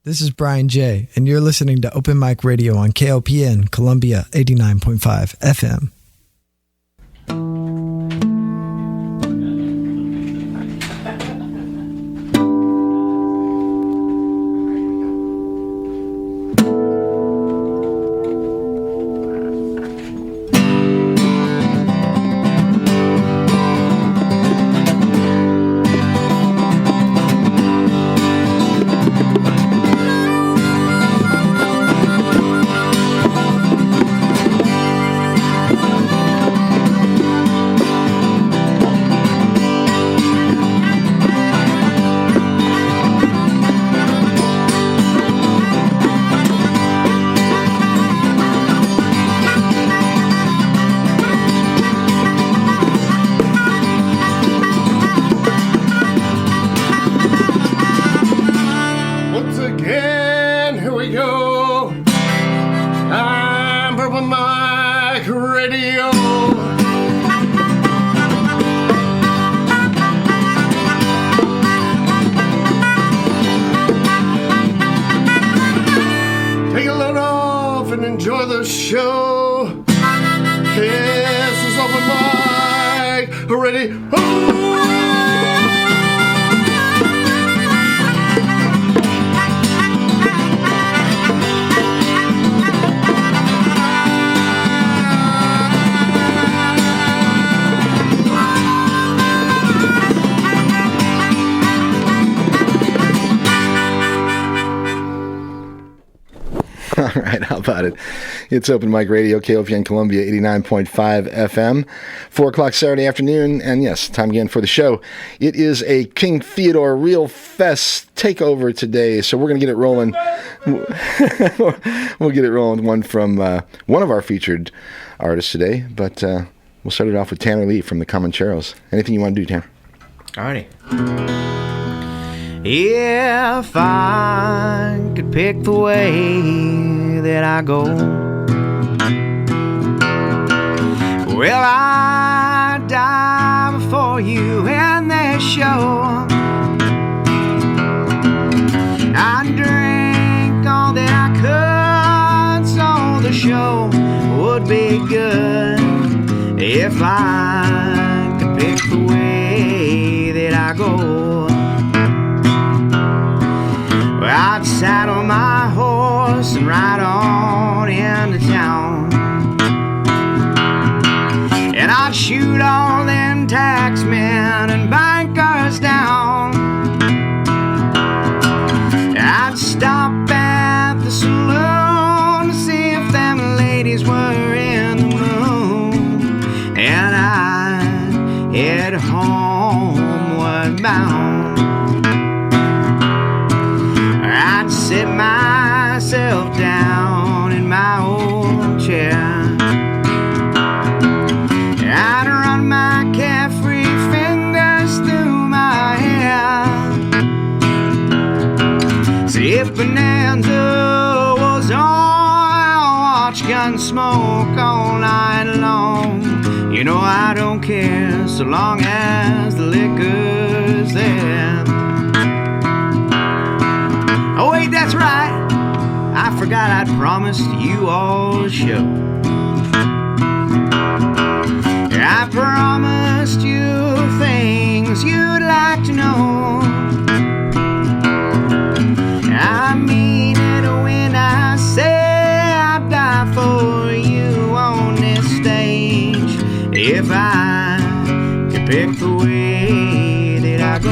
This is Brian J., and you're listening to Open Mic Radio on KOPN, Columbia 89.5 FM. It's Open Mic Radio, KOPN Columbia 89.5 FM, 4 o'clock Saturday afternoon, and yes, time again for the show. It is a King Theodore Real Fest takeover today, so we're going to get it rolling. We'll get it rolling with one from one of our featured artists today, but we'll start it off with Tanner Lee from the Comancheros. Anything you want to do, Tanner? Alrighty. If I could pick the way that I go, well, I'd die before you in this show. I'd drink all that I could, so the show would be good. If I could pick the way that I go, I'd saddle my horse and ride on into town, and I'd shoot all them taxmen and bankers down. I'd stop at the saloon to see if them ladies were in the mood, and I'd head homeward bound. I'd sit myself down in my old chair, I'd run my carefree fingers through my hair. See, if Bonanza was on, I'll watch Gunsmoke all night long. You know I don't care so long as the liquor's there. Oh wait, that's right, I forgot I'd promised you all a show. I promised you things you'd like to know. I mean it when I say I'd die for you on this stage. If I could pick the way that I go.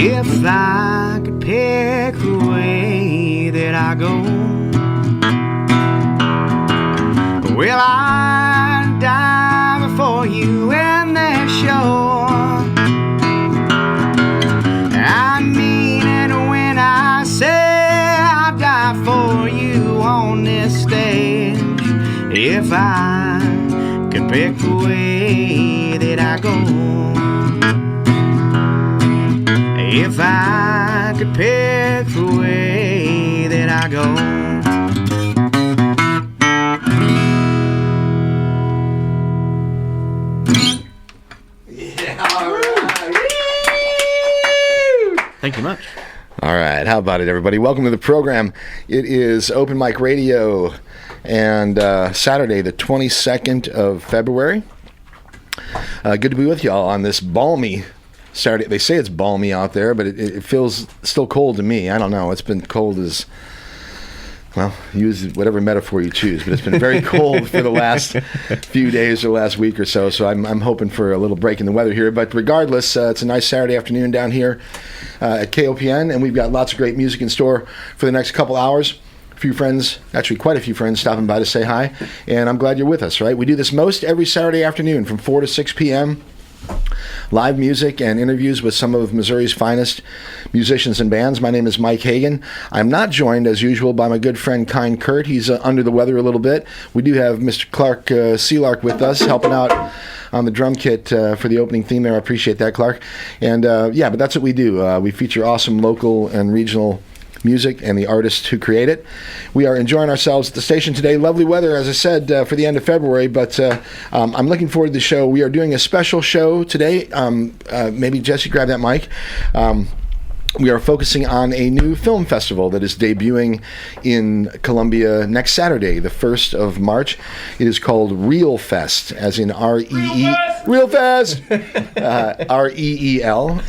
If I could pick the way that I go, well, I'd die before you in that show. I mean if I could pick the way that I go. If I could pick the way that I go. Thank you much. All right, how about it, everybody? Welcome to the program. It is Open Mic Radio, and Saturday, the 22nd of February. Good to be with y'all on this balmy Saturday. They say it's balmy out there, but it feels still cold to me. I don't know. It's been cold as, well, use whatever metaphor you choose, but it's been very cold for the last few days or last week or so, so I'm hoping for a little break in the weather here. But regardless, it's a nice Saturday afternoon down here at KOPN, and we've got lots of great music in store for the next couple hours. A few friends, actually quite a few friends, stopping by to say hi, and I'm glad you're with us, right? We do this most every Saturday afternoon from 4 to 6 p.m., live music and interviews with some of Missouri's finest musicians and bands. My name is Mike Hagan. I'm not joined, as usual, by my good friend Kind Kurt. He's under the weather a little bit. We do have Mr. Clark Sealark with us, helping out on the drum kit for the opening theme there. I appreciate that, Clark. And yeah, but that's what we do. We feature awesome local and regional music and the artists who create it. We are enjoying ourselves at the station today. Lovely weather, as I said, for the end of February, but I'm looking forward to the show. We are doing a special show today. Maybe Jesse, grab that mic. We are focusing on a new film festival that is debuting in Columbia next Saturday, the 1st of March. It is called Reel Fest, as in R-E-E... Reel Fest! R-E-E-L,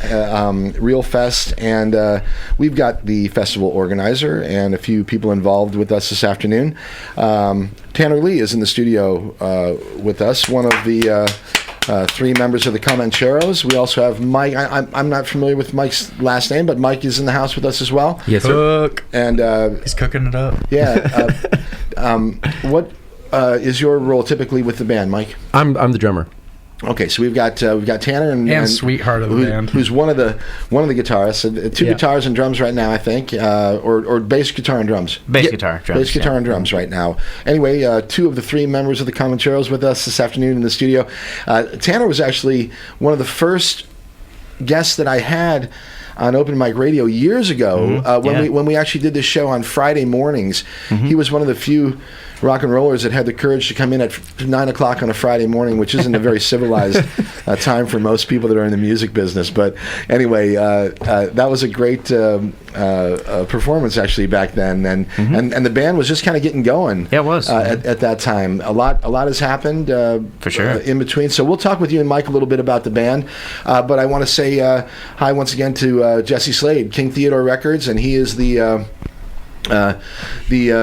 Reel Fest. And we've got the festival organizer and a few people involved with us this afternoon. Tanner Lee is in the studio with us, one of the... 3 members of the Comancheros. We also have Mike. I'm not familiar with Mike's last name, but Mike is in the house with us as well. Yes, sir. And he's cooking it up. Yeah. What is your role typically with the band, Mike? I'm the drummer. Okay, so we've got Tanner and sweetheart of the band, who's one of the guitarists. 2 guitars and drums right now, I think, or bass guitar and drums. Bass guitar, drums. Bass guitar and drums right now. Anyway, 2 of the 3 members of the Comancheros with us this afternoon in the studio. Tanner was actually one of the first guests that I had on Open Mic Radio years ago when we actually did this show on Friday mornings. He was one of the few rock and rollers that had the courage to come in at 9 o'clock on a Friday morning, which isn't a very civilized time for most people that are in the music business. But anyway, that was a great performance actually back then, and the band was just kind of getting going. Yeah, it was at that time. A lot has happened for sure in between. So we'll talk with you and Mike a little bit about the band, but I want to say hi once again to Jesse Slade, King Theodore Records, and he is the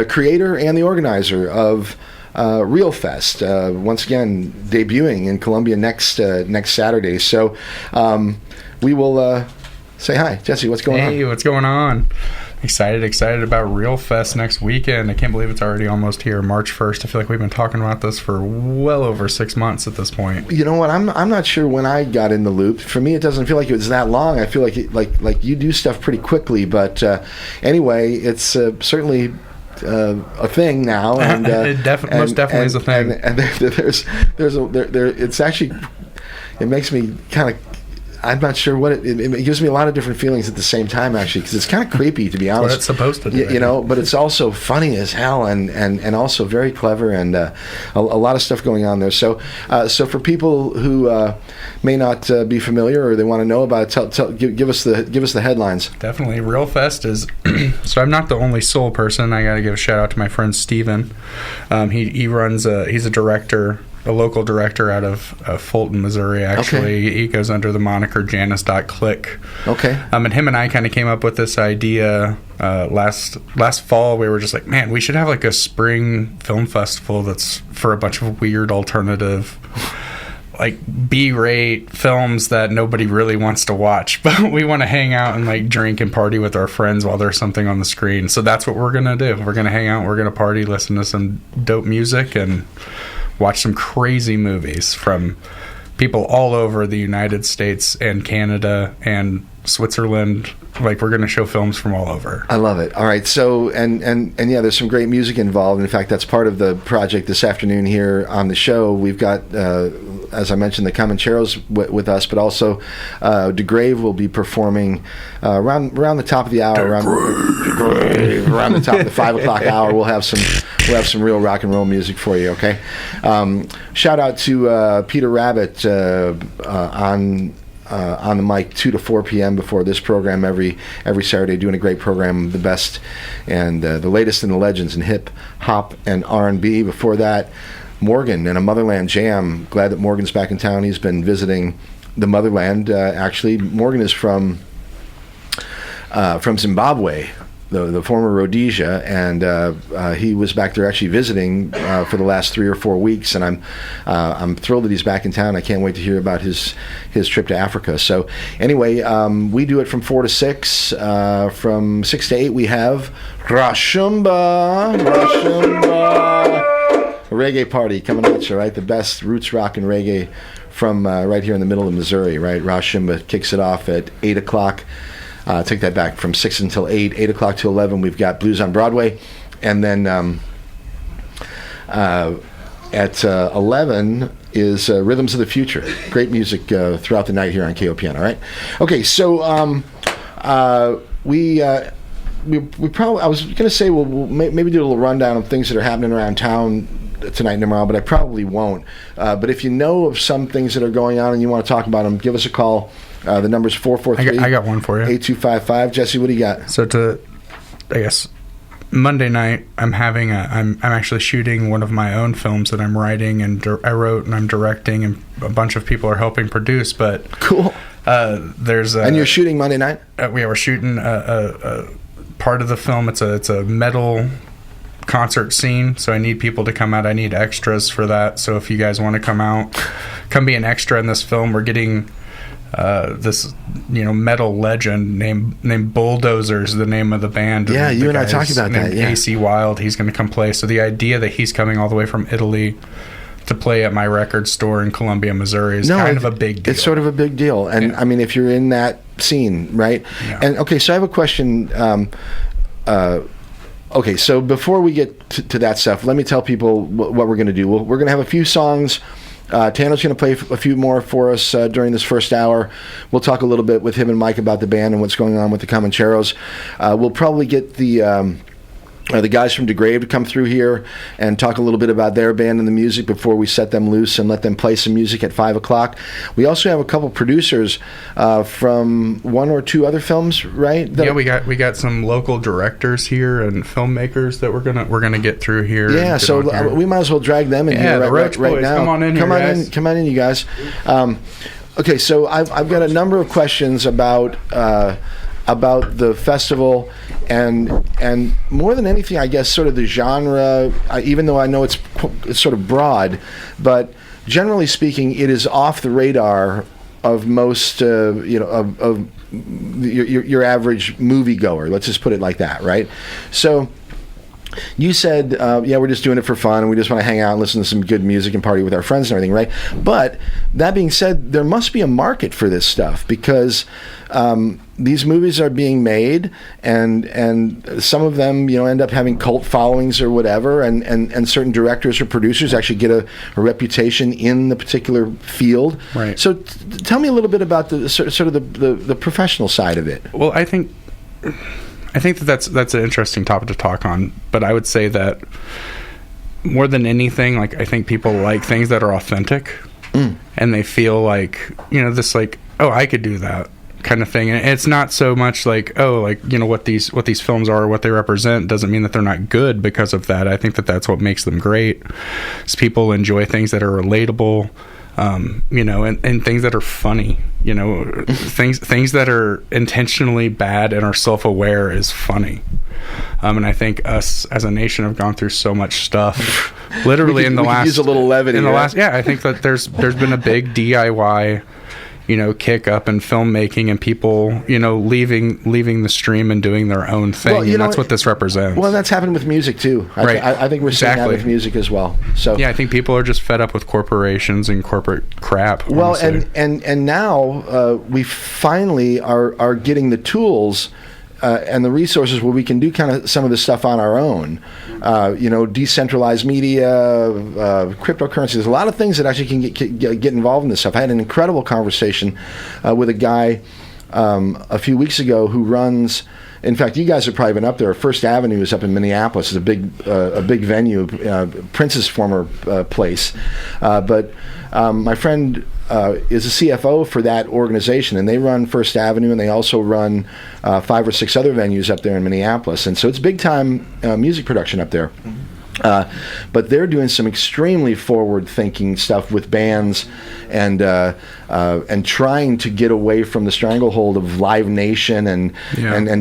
creator and the organizer of Reel Fest, once again debuting in Columbia next Saturday. So we will say hi. Jesse, what's going on? Hey, what's going on? Excited about Reel Fest next weekend. I can't believe it's already almost here, March 1st. I feel like we've been talking about this for well over 6 months at this point. You know what? I'm not sure when I got in the loop. For me, it doesn't feel like it was that long. I feel like you do stuff pretty quickly. But anyway, it's certainly a thing now, and most definitely is a thing. And it's actually, it makes me kind of. I'm not sure what it gives me a lot of different feelings at the same time, actually, because it's kind of creepy, to be honest. What it's supposed to do, you know, but it's also funny as hell, and also very clever, and a lot of stuff going on there. So for people who may not be familiar or they want to know about it, give us the headlines. Definitely, Reel Fest is. So I'm not the only sole person. I got to give a shout out to my friend Steven. He runs. He's a director. A local director out of Fulton, Missouri, actually. Okay. He goes under the moniker Janice.Click. Okay. And him and I kind of came up with this idea last fall. We were just like, man, we should have like a spring film festival that's for a bunch of weird alternative, like B-rate films that nobody really wants to watch, but we want to hang out and like drink and party with our friends while there's something on the screen. So that's what we're going to do. We're going to hang out, we're going to party, listen to some dope music, and watch some crazy movies from people all over the United States and Canada and Switzerland. Like, we're going to show films from all over. I love it. All right. So, and yeah, there's some great music involved. In fact, that's part of the project this afternoon here on the show. We've got, as I mentioned, the Comancheros with us, but also Degrave will be performing around the top of the hour. Around the top of the 5 o'clock hour, we'll have some real rock and roll music for you. Okay. Shout out to Peter Rabbit on the mic 2 to 4 p.m. before this program every Saturday, doing a great program, the best and the latest in the legends in hip hop and R&B. Before that, Morgan and a Motherland Jam. Glad that Morgan's back in town. He's been visiting the motherland. Actually, Morgan is from Zimbabwe, the former Rhodesia, and he was back there actually visiting for the last 3 or 4 weeks, and I'm thrilled that he's back in town. I can't wait to hear about his trip to Africa. So anyway, we do it from 4 to 6. From 6 to 8 we have Rashumba, a reggae party coming at you, right? The best roots rock and reggae from right here in the middle of Missouri, right? Rashumba kicks it off at 8 o'clock. Take that back, from 6 until 8 o'clock to 11, we've got Blues on Broadway. And then at 11 is Rhythms of the Future. Great music throughout the night here on KOPN, all right? Okay, so we probably, I was going to say we'll maybe do a little rundown of things that are happening around town tonight and tomorrow, but I probably won't. But if you know of some things that are going on and you want to talk about them, give us a call. The number's 443. I got one for you. 8255. Jesse, what do you got? So I guess Monday night, I'm actually shooting one of my own films that I'm writing and I wrote and I'm directing, and a bunch of people are helping produce. But cool. And you're shooting Monday night? We're shooting a part of the film. It's a metal concert scene, so I need people to come out. I need extras for that. So if you guys want to come be an extra in this film. We're getting this metal legend named Bulldozer's the name of the band. Yeah, you and I talked about that. Yeah, AC Wild. He's going to come play. So the idea that he's coming all the way from Italy to play at my record store in Columbia, Missouri is kind of a big deal. It's sort of a big deal, and I mean, if you're in that scene, right? Yeah. And okay, so I have a question. Okay, so before we get to that stuff, let me tell people what we're going to do. We're going to have a few songs. Tanner's going to play a few more for us during this first hour. We'll talk a little bit with him and Mike about the band and what's going on with the Comancheros. We'll probably get the guys from Degrave to come through here and talk a little bit about their band and the music before we set them loose and let them play some music at 5 o'clock. We also have a couple producers from one or two other films, right? Yeah, we got some local directors here and filmmakers that we're gonna get through here. Yeah, so we might as well drag them in here right now. Come on in, guys. Come on in, you guys. Okay, so I've got a number of questions about the festival and more than anything, I guess, sort of the genre. Even though I know it's sort of broad, but generally speaking, it is off the radar of most of your average moviegoer. Let's just put it like that, right? So. You said, we're just doing it for fun and we just want to hang out and listen to some good music and party with our friends and everything, right? But that being said, there must be a market for this stuff because these movies are being made and some of them, end up having cult followings or whatever, and certain directors or producers actually get a reputation in the particular field. Right. So tell me a little bit about the sort of the professional side of it. Well, I think that's an interesting topic to talk on, but I would say that more than anything, like, I think people like things that are authentic and they feel like, this, like, oh, I could do that kind of thing. And it's not so much like, oh, like, what these films are or what they represent doesn't mean that they're not good because of that. I think that that's what makes them great, is people enjoy things that are relatable, and things that are funny, things that are intentionally bad and are self-aware is funny. And I think us as a nation have gone through so much stuff, literally in the last. Use a little levity. I think that there's been a big DIY kick up in filmmaking and people, leaving the stream and doing their own thing. Well, and that's what this represents. Well, that's happened with music too. Right. I think we're seeing that with music as well. So yeah, I think people are just fed up with corporations and corporate crap. Well, honestly. and now we finally are getting the tools and the resources where we can do kind of some of this stuff on our own. Decentralized media, cryptocurrency. There's a lot of things that actually can get involved in this stuff. I had an incredible conversation with a guy a few weeks ago who runs. In fact, you guys have probably been up there. First Avenue is up in Minneapolis. It's a big venue, Prince's former place. But my friend is a CFO for that organization, and they run First Avenue, and they also run 5 or 6 other venues up there in Minneapolis. And so it's big time music production up there. But they're doing some extremely forward-thinking stuff with bands, and trying to get away from the stranglehold of Live Nation and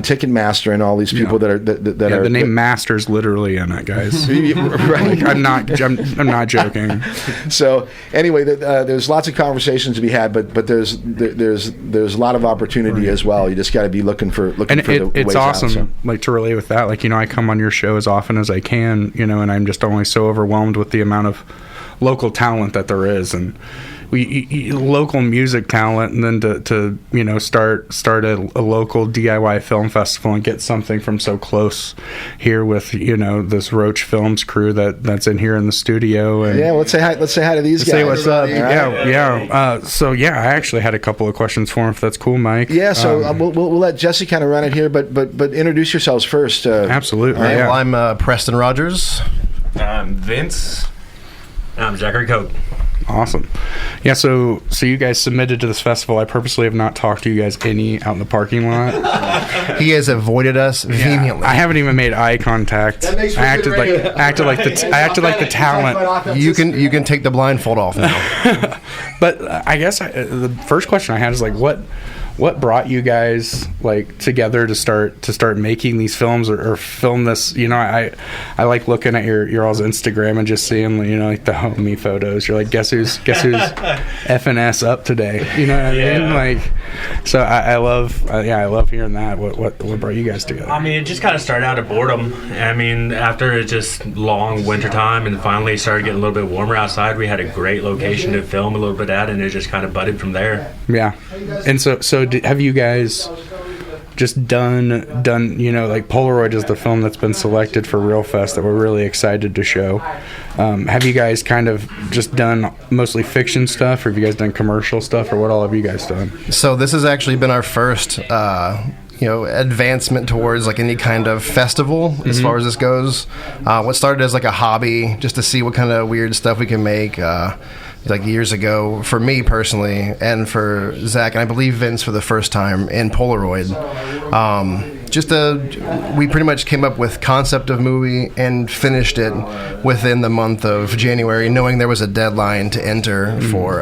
Ticketmaster and all these people that are the name Master's literally in it, guys. Right? I'm not joking. So anyway, there's lots of conversations to be had, but there's a lot of opportunity as well. You just got to be looking for the it's ways awesome, out, so. like to relate with that. Like I come on your show as often as I can, and I'm just always so overwhelmed with the amount of local talent that there is, and local music talent, and then to start a local DIY film festival and get something from so close here with this Roach Films crew that's in here in the studio. And yeah, let's say hi to these guys. Say what's up. Right. Yeah. I actually had a couple of questions for him, if that's cool, Mike. Yeah. So we'll let Jesse kind of run it here, but introduce yourselves first. Absolutely. All right, yeah. Well, I'm Preston Rogers. I'm Vince. I'm Zachary Coke. Awesome. Yeah, so you guys submitted to this festival. I purposely have not talked to you guys any out in the parking lot. He has avoided us vehemently. I haven't even made eye contact. I acted like the talent. You can take the blindfold off now. But I guess the first question I had is what brought you guys together to start making these films or film this? I like looking at your all's Instagram and just seeing the homie photos. You're like, guess who's FNS up today? You know what I mean? So I love hearing that. What brought you guys together? I mean, it just kind of started out of boredom. I mean, after just long winter time and finally started getting a little bit warmer outside, we had a great location to film a little bit at, and it just kind of budded from there. Yeah, and so have you guys just done Polaroid is the film that's been selected for Real Fest that we're really excited to show. Have you guys kind of just done mostly fiction stuff, or have you guys done commercial stuff, or what all have you guys done? So this has actually been our first advancement towards any kind of festival as far as this goes. What started as a hobby, just to see what kind of weird stuff we can make, years ago, for me personally, and for Zach, and I believe Vince for the first time in Polaroid. We pretty much came up with concept of movie and finished it within the month of January, knowing there was a deadline to enter for.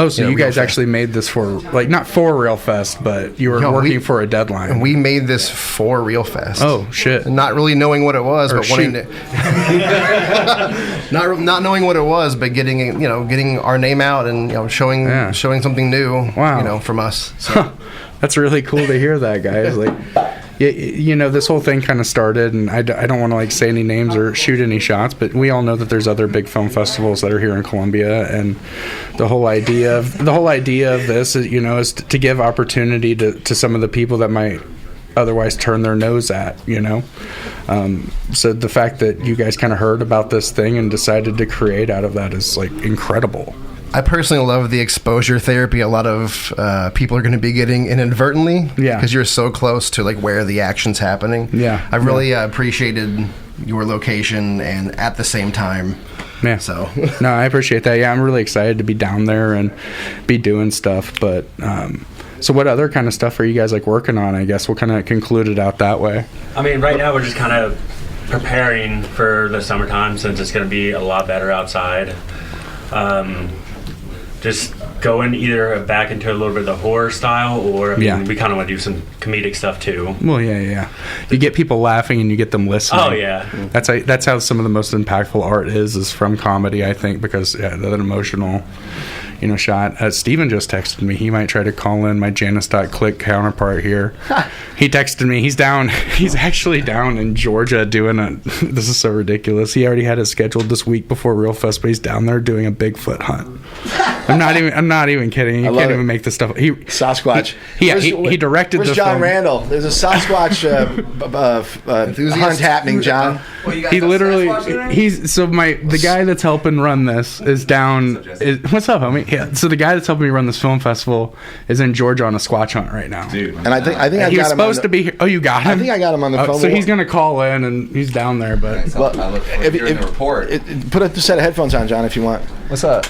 So you guys actually made this for not for Real Fest, but you were working for a deadline. We made this for Real Fest. Oh shit! Not really knowing what it was, but wanting to. not knowing what it was, but getting our name out and showing something new. Wow. From us. So. That's really cool to hear that, guys. This whole thing kind of started, and I don't want to say any names or shoot any shots, but we all know that there's other big film festivals that are here in Columbia, and the whole idea of this is to give opportunity to some of the people that might otherwise turn their nose at. So the fact that you guys kind of heard about this thing and decided to create out of that is incredible. I personally love the exposure therapy a lot of people are going to be getting inadvertently. Yeah. Because you're so close to where the action's happening. Yeah. I really appreciated your location and at the same time. Yeah. So. No, I appreciate that. Yeah, I'm really excited to be down there and be doing stuff. But so what other kind of stuff are you guys working on? I guess we'll kind of conclude it out that way. I mean, right now we're just kind of preparing for the summertime, since it's going to be a lot better outside. Just going either back into a little bit of the horror style, or we kind of want to do some comedic stuff too. Well, yeah. You get people laughing and you get them listening. Oh yeah. That's how some of the most impactful art is from comedy, I think, because that emotional, shot. Steven just texted me. He might try to call in, my Janice.click counterpart here. He texted me. He's down. He's actually down in Georgia doing this is so ridiculous. He already had it scheduled this week before Real Fest, but he's down there doing a Bigfoot hunt. I'm not even kidding. You can't even make this stuff. Sasquatch. He directed where's the John film. Randall? There's a Sasquatch hunt happening, John. He literally the guy that's helping run this is down. What's up, homie? Yeah. So the guy that's helping me run this film festival is in Georgia on a Squatch hunt right now. Dude. And I think I got him. He was supposed to be here. Oh, you got him? I think I got him on the phone. So he's gonna call in and he's down there. But I look forward to hearing the report. Put a set of headphones on, John, if you want. What's up?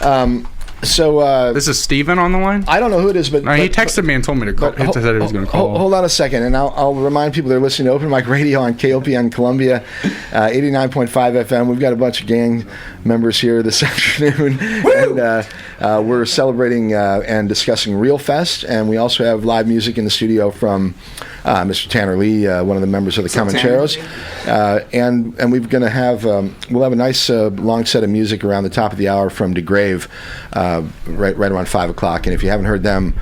this is Steven on the line. I don't know who it is, but He texted me and told me to call. He said he was going to call. Hold on a second, and I'll remind people that are listening to Open Mic Radio on KOPN Columbia, 89.5 FM. We've got a bunch of gang members here this afternoon, and we're celebrating and discussing Real Fest, and we also have live music in the studio from Mr. Tanner Lee, one of the members of the Comancheros, and we're going to have we'll have a nice long set of music around the top of the hour from Degrave, right around 5 o'clock. And if you haven't heard them,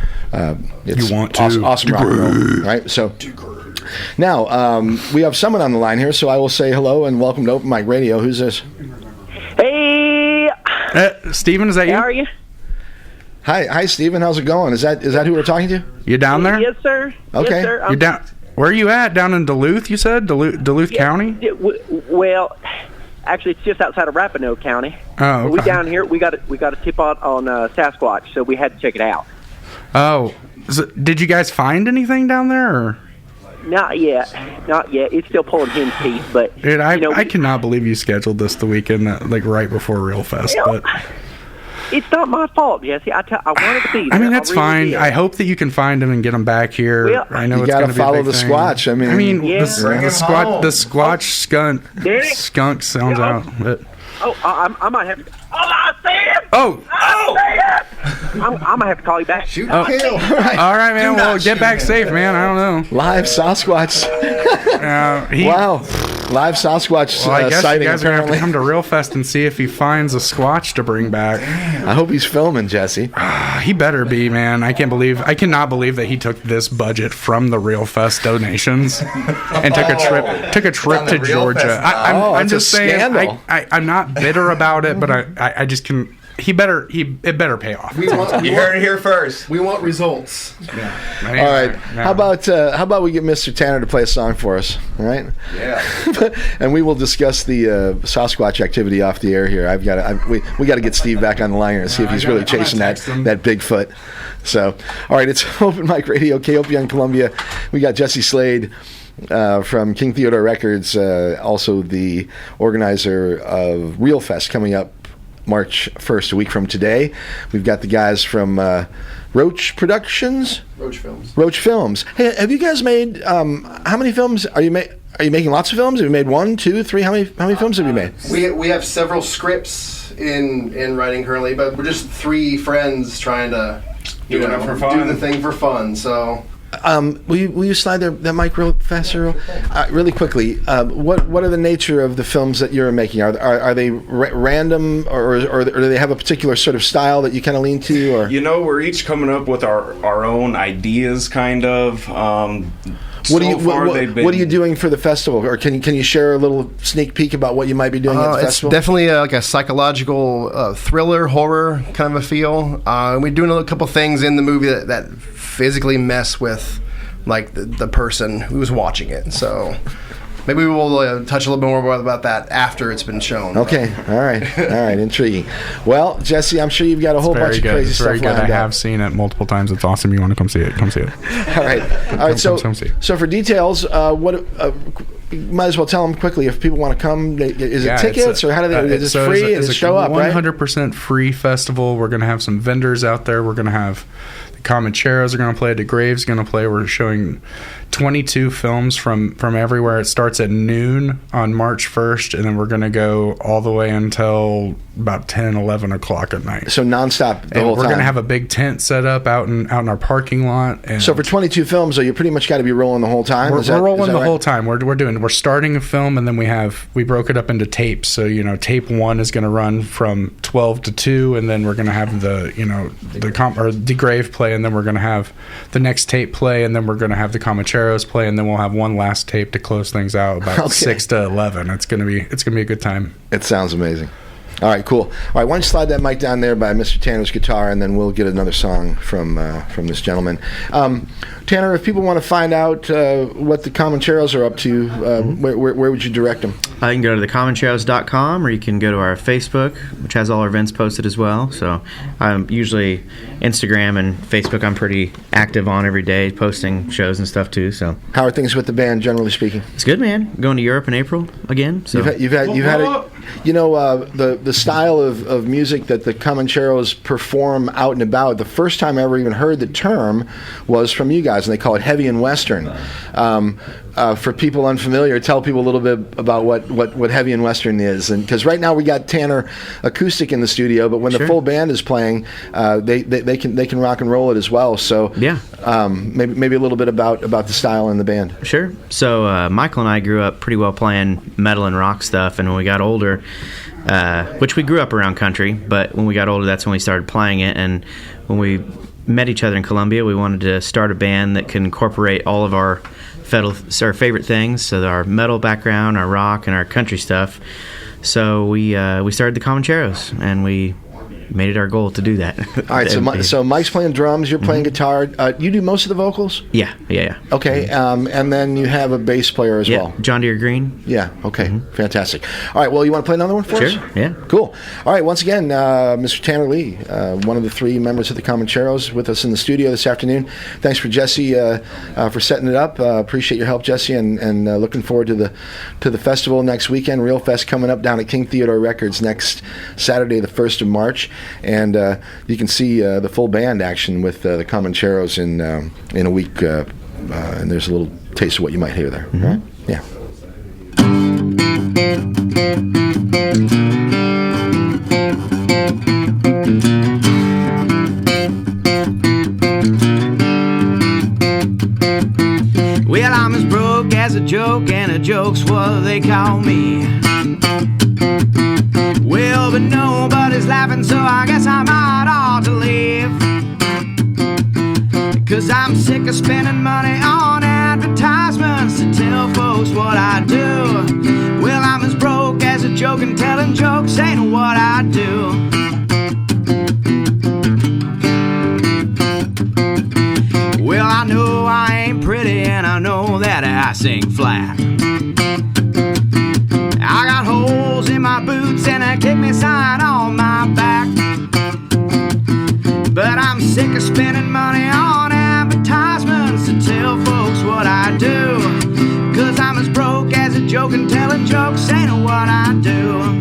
it's You want to. awesome rock and roll, right? So now we have someone on the line here, so I will say hello and welcome to Open Mic Radio. Who's this? Hey, Steven, is that you? how are you? Hi, Stephen. How's it going? Is that who we're talking to? You down there? Yes, sir. Okay. Yes, sir. You're down. Where are you at? Down in Duluth? You said Duluth County. Well, actually, it's just outside of Rapinoe County. Oh, okay. We down here. We got a tip on Sasquatch, so we had to check it out. Oh, so did you guys find anything down there? Or? Not yet. It's still pulling hen's teeth, but Dude, I cannot believe you scheduled this the weekend, like right before Real Fest. But it's not my fault, Jesse. I wanted to be there. I mean, that's really fine. did. I hope that you can find him and get him back here. Well, I know You it's got going to to be a follow big the thing. Squatch. Yeah. the Squatch skunk sounds out. But I might have to. Oh, I see him! Oh! I'm gonna have to call you back. Kill. All right, man. Well, get back safe, man. I don't know. Live Sasquatch. Wow. Live Sasquatch Well, I guess sighting, you guys are going to have apparently. to come to Real Fest and see if he finds a Squatch to bring back. I hope he's filming, Jesse. He better be, man. I cannot believe that he took this budget from the Real Fest donations and took a trip to Georgia. I'm it's a just saying, scandal. I'm not bitter about it, but I just can. It better pay off. You heard it here first. We want results. All right. How about we get Mr. Tanner to play a song for us? All right. Yeah. And we will discuss the Sasquatch activity off the air here. We got to get Steve back on the line here and see if he's really chasing that Bigfoot. So, all right, it's Open Mic Radio, KOPN Columbia. We got Jesse Slade from King Theodore Records, also the organizer of Real Fest coming up March 1st, a week from today. We've got the guys from Roach Productions? Roach Films. Hey, have you guys made, how many films are you making lots of films? Have you made 1, 2, 3? How many films have you made? We have several scripts in writing currently, but we're just 3 friends trying to do the thing for fun. So will you slide that mic real fast, really quickly? What are the nature of the films that you're making? Are they random, or do they have a particular sort of style that you kind of lean to? Or we're each coming up with our own ideas, kind of. What are you doing for the festival? Or can you share a little sneak peek about what you might be doing at the festival? It's definitely like a psychological thriller, horror kind of a feel. We're doing a couple things in the movie that physically mess with like the person who's watching it. So maybe we'll touch a little bit more about that after it's been shown. Okay, all right, intriguing. Well, Jesse, I'm sure you've got a whole bunch of crazy stuff lined up. I have seen it multiple times. It's awesome. You want to come see it? Come see it. All right. So for details, you might as well tell them quickly if people want to come. Is it tickets or how do they? Is it free? It's show up, right? 100% free festival. We're going to have some vendors out there. We're going to have the Comancheros are going to play. Degrave's going to play. We're showing 22 films from everywhere. It starts at noon on March 1st, and then we're going to go all the way until about 10, 11 o'clock at night. So nonstop the And whole we're time. going to have a big tent set up out in our parking lot. And So for 22 films, though, you pretty much got to be rolling the whole time. we're rolling the right? whole time. We're starting a film, and then we broke it up into tapes. So tape 1 is going to run from 12 to 2, and then we're going to have the Degrave play, and then we're going to have the next tape play, and then we're going to have the Comancheros play, and then we'll have one last tape to close things out about 6 to 11. It's gonna be a good time. It sounds amazing. All right, cool. All right, why don't you slide that mic down there by Mr. Tanner's guitar, and then we'll get another song from this gentleman. Tanner, if people want to find out what the Comancheros are up to, where would you direct them? You can go to thecomancheros.com, or you can go to our Facebook, which has all our events posted as well. So usually Instagram and Facebook I'm pretty active on every day, posting shows and stuff too. So how are things with the band, generally speaking? It's good, man. Going to Europe in April again. So you've had the style of music that the Comancheros perform out and about. The first time I ever even heard the term was from you guys, and they call it heavy and western. For people unfamiliar, tell people a little bit about what heavy and western is, and because right now we got Tanner acoustic in the studio, but when the full band is playing, they can rock and roll it as well. So yeah, maybe a little bit about the style in the band. Sure. So Michael and I grew up pretty well playing metal and rock stuff, and when we got older, which we grew up around country, but when we got older, that's when we started playing it. And when we met each other in Columbia, we wanted to start a band that can incorporate all of our favorite things, so our metal background, our rock, and our country stuff. So we started the Comancheros, and we made it our goal to do that. All right, so Mike's playing drums, you're playing guitar. You do most of the vocals? Yeah. Okay, and then you have a bass player as well. John Deere Green. Yeah, okay, fantastic. All right, well, you want to play another one for us? Sure, yeah. Cool. All right, once again, Mr. Tanner Lee, one of the 3 members of the Comancheros, with us in the studio this afternoon. Thanks for Jesse for setting it up. Appreciate your help, Jesse, and looking forward to the festival next weekend. Real Fest coming up down at King Theodore Records next Saturday, the 1st of March. And you can see the full band action with the Comancheros in a week, and there's a little taste of what you might hear there. Mm-hmm. Right? Yeah. Well, I'm as broke as a joke, and a joke's what they call me. Well, but nobody's laughing, so I guess I might ought to leave. 'Cause I'm sick of spending money on advertisements to tell folks what I do. Well, I'm as broke as a joke, and telling jokes ain't what I do. Well, I know I ain't pretty, and I know that I sing flat. I got holes in my boots and a kick me sign on my back. But I'm sick of spending money on advertisements to tell folks what I do. 'Cause I'm as broke as a joke, and telling jokes ain't what I do.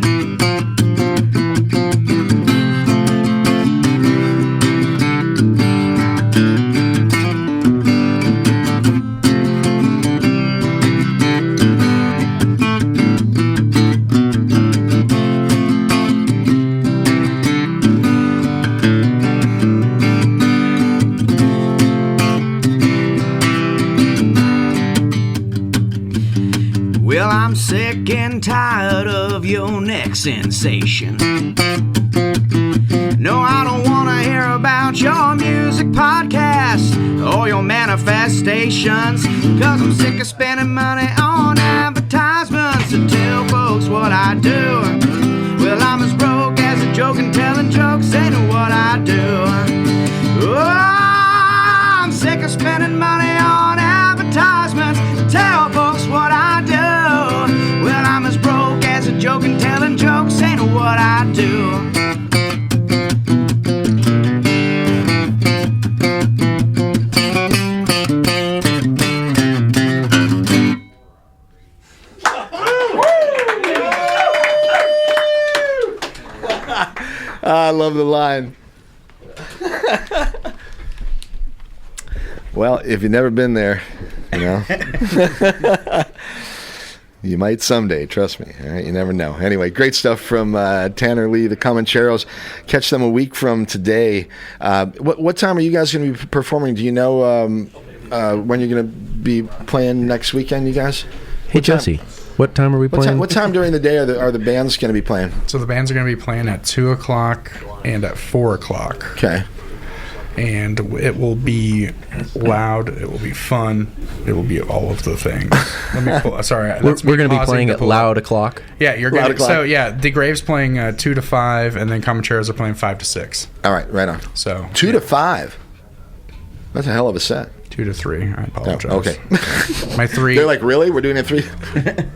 Well, I'm sick and tired of your neck sensation. No, I don't want to hear about your music podcast or your manifestations. 'Cause I'm sick of spending money on advertisements to tell folks what I do. Well, I'm as broke as a joke, and telling jokes ain't what I do. Oh, I'm sick of spending money on advertisements to tell folks what I do. Well, I'm as broke as a joke, and telling jokes ain't what I do. I love the line. Well, if you've never been there, You might someday, trust me. All right, you never know. Anyway, great stuff from Tanner Lee, the Comancheros. Catch them a week from today. What time are you guys going to be performing? Do you know when you're going to be playing next weekend, you guys? Hey, Jesse, what time are we playing? What time during the day are the bands going to be playing? So the bands are going to be playing at 2 o'clock and at 4 o'clock. Okay. And it will be loud. It will be fun. It will be all of the things. Let me pull. Sorry, we're going to be playing at loud o'clock. Yeah, you're good. So yeah, Degrave's playing 2 to 5, and then Comancheros are playing 5 to 6. All right, right on. So 2 to 5. That's a hell of a set. 2 to 3. I apologize. Oh, okay. My 3. They're like, really? We're doing a 3?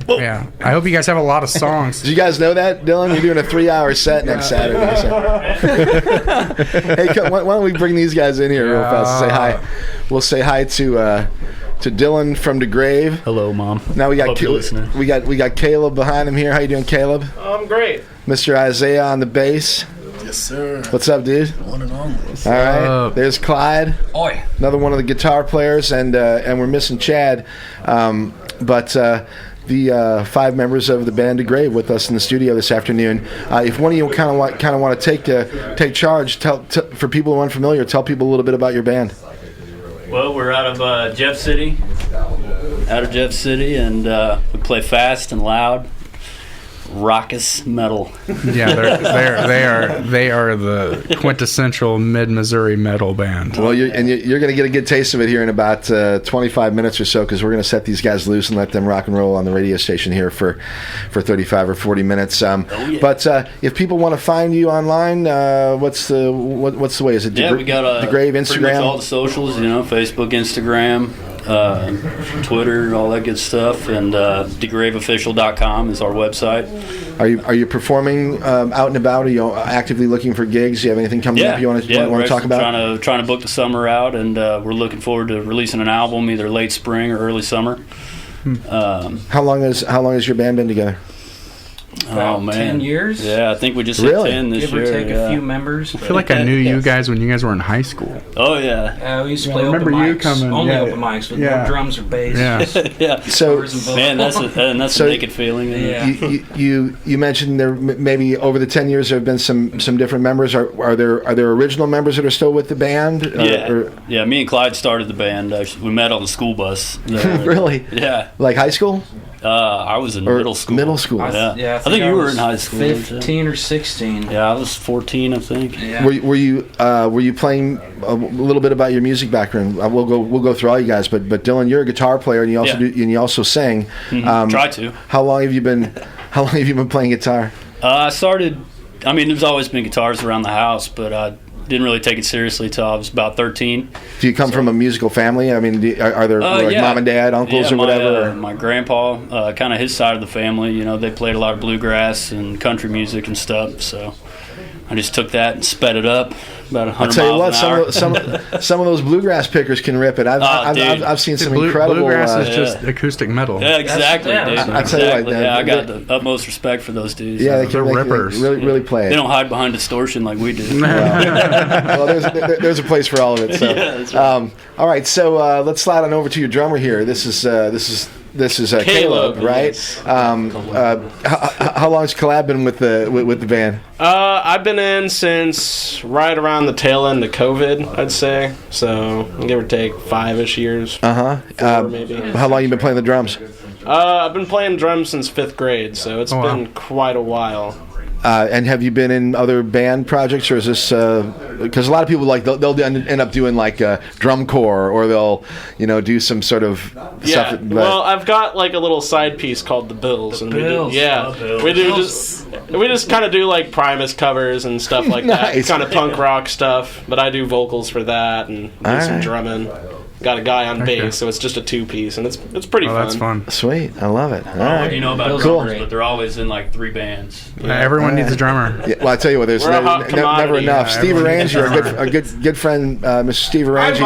Yeah. I hope you guys have a lot of songs. Did you guys know that, Dylan? You're doing a 3-hour set next Saturday. So. Hey, why don't we bring these guys in here real fast and say hi? We'll say hi to Dylan from Degrave. Hello, Mom. Now we got Hope you're listening. we got Caleb behind him here. How you doing, Caleb? I'm great. Mr. Isaiah on the bass. Yes, sir. What's up, dude? One and only. All right. There's Clyde. Oi. Another one of the guitar players, and we're missing Chad. But the 5 members of the band Degrave with us in the studio this afternoon. If one of you kind of want to take charge, for people who are unfamiliar, tell people a little bit about your band. Well, we're out of Jeff City, and we play fast and loud, raucous metal. Yeah, they are the quintessential mid-Missouri metal band. Well, you're going to get a good taste of it here in about 25 minutes or so, because we're going to set these guys loose and let them rock and roll on the radio station here for 35 or 40 minutes. But if people want to find you online, what's the way? Is it we got Degrave, Instagram? Pretty much all the socials, Facebook, Instagram, Twitter, all that good stuff, and degraveofficial.com is our website. Are you performing out and about? Are you actively looking for gigs? Do you have anything coming up you want to talk about? Trying to book the summer out, and we're looking forward to releasing an album either late spring or early summer. How long has your band been together? Oh man, 10 years. Yeah, I think we just hit 10 this Give year. or take a few members. I feel like I knew you guys when you guys were in high school. Oh yeah. We used to play remember open you mics, coming? only open mics with no drums or bass. Yeah. Yeah. So man, that's a naked feeling. Yeah. You mentioned there maybe over the 10 years there have been some different members. Are there original members that are still with the band? Yeah. Me and Clyde started the band. We met on the school bus. Really? Yeah. Like high school? I was in middle school. Middle school. I think you were in high school. 15 or 16. Yeah, I was 14, I think. Yeah. Were you playing a little bit about your music background? We'll go through all you guys, but Dylan, you're a guitar player and you also sing. Try to. How long have you been playing guitar? I started. I mean, there's always been guitars around the house, but I didn't really take it seriously till I was about 13. Do you come from a musical family? I mean, are there mom and dad, uncles, or whatever? My grandpa, kind of his side of the family, they played a lot of bluegrass and country music and stuff. So I just took that and sped it up about 100 I'll tell you what, miles an hour. some of those bluegrass pickers can rip it. I've seen some incredible. Bluegrass is just acoustic metal. Yeah, exactly. Dude. I tell you what, yeah, I got the utmost respect for those dudes. Yeah, they're rippers. Really play it. They don't hide behind distortion like we do. Well, there's a place for all of it. So. Yeah, that's right. All right, so let's slide on over to your drummer here. This is Caleb, right? Yes. How long's collab been with the band? I've been in since right around the tail end of COVID, I'd say. So give or take 5-ish years. 4 maybe. How long you been playing the drums? I've been playing drums since 5th grade, so it's been quite a while. And have you been in other band projects, or is this because a lot of people they'll end up doing like drum corps, or they'll do some sort of stuff. Well, I've got like a little side piece called the Bills, we just kind of do like Primus covers and stuff like that, kind of punk rock stuff. But I do vocals for that and do some drumming. Got a guy on bass, so it's just a 2-piece, and it's pretty fun. That's fun. Sweet, I love it. All right. You know about drummers, but they're always in like 3 bands. Everyone needs a drummer. Yeah, well, I tell you what, there's never enough. Steve Arrange, a good friend, Mr. Steve Arrange,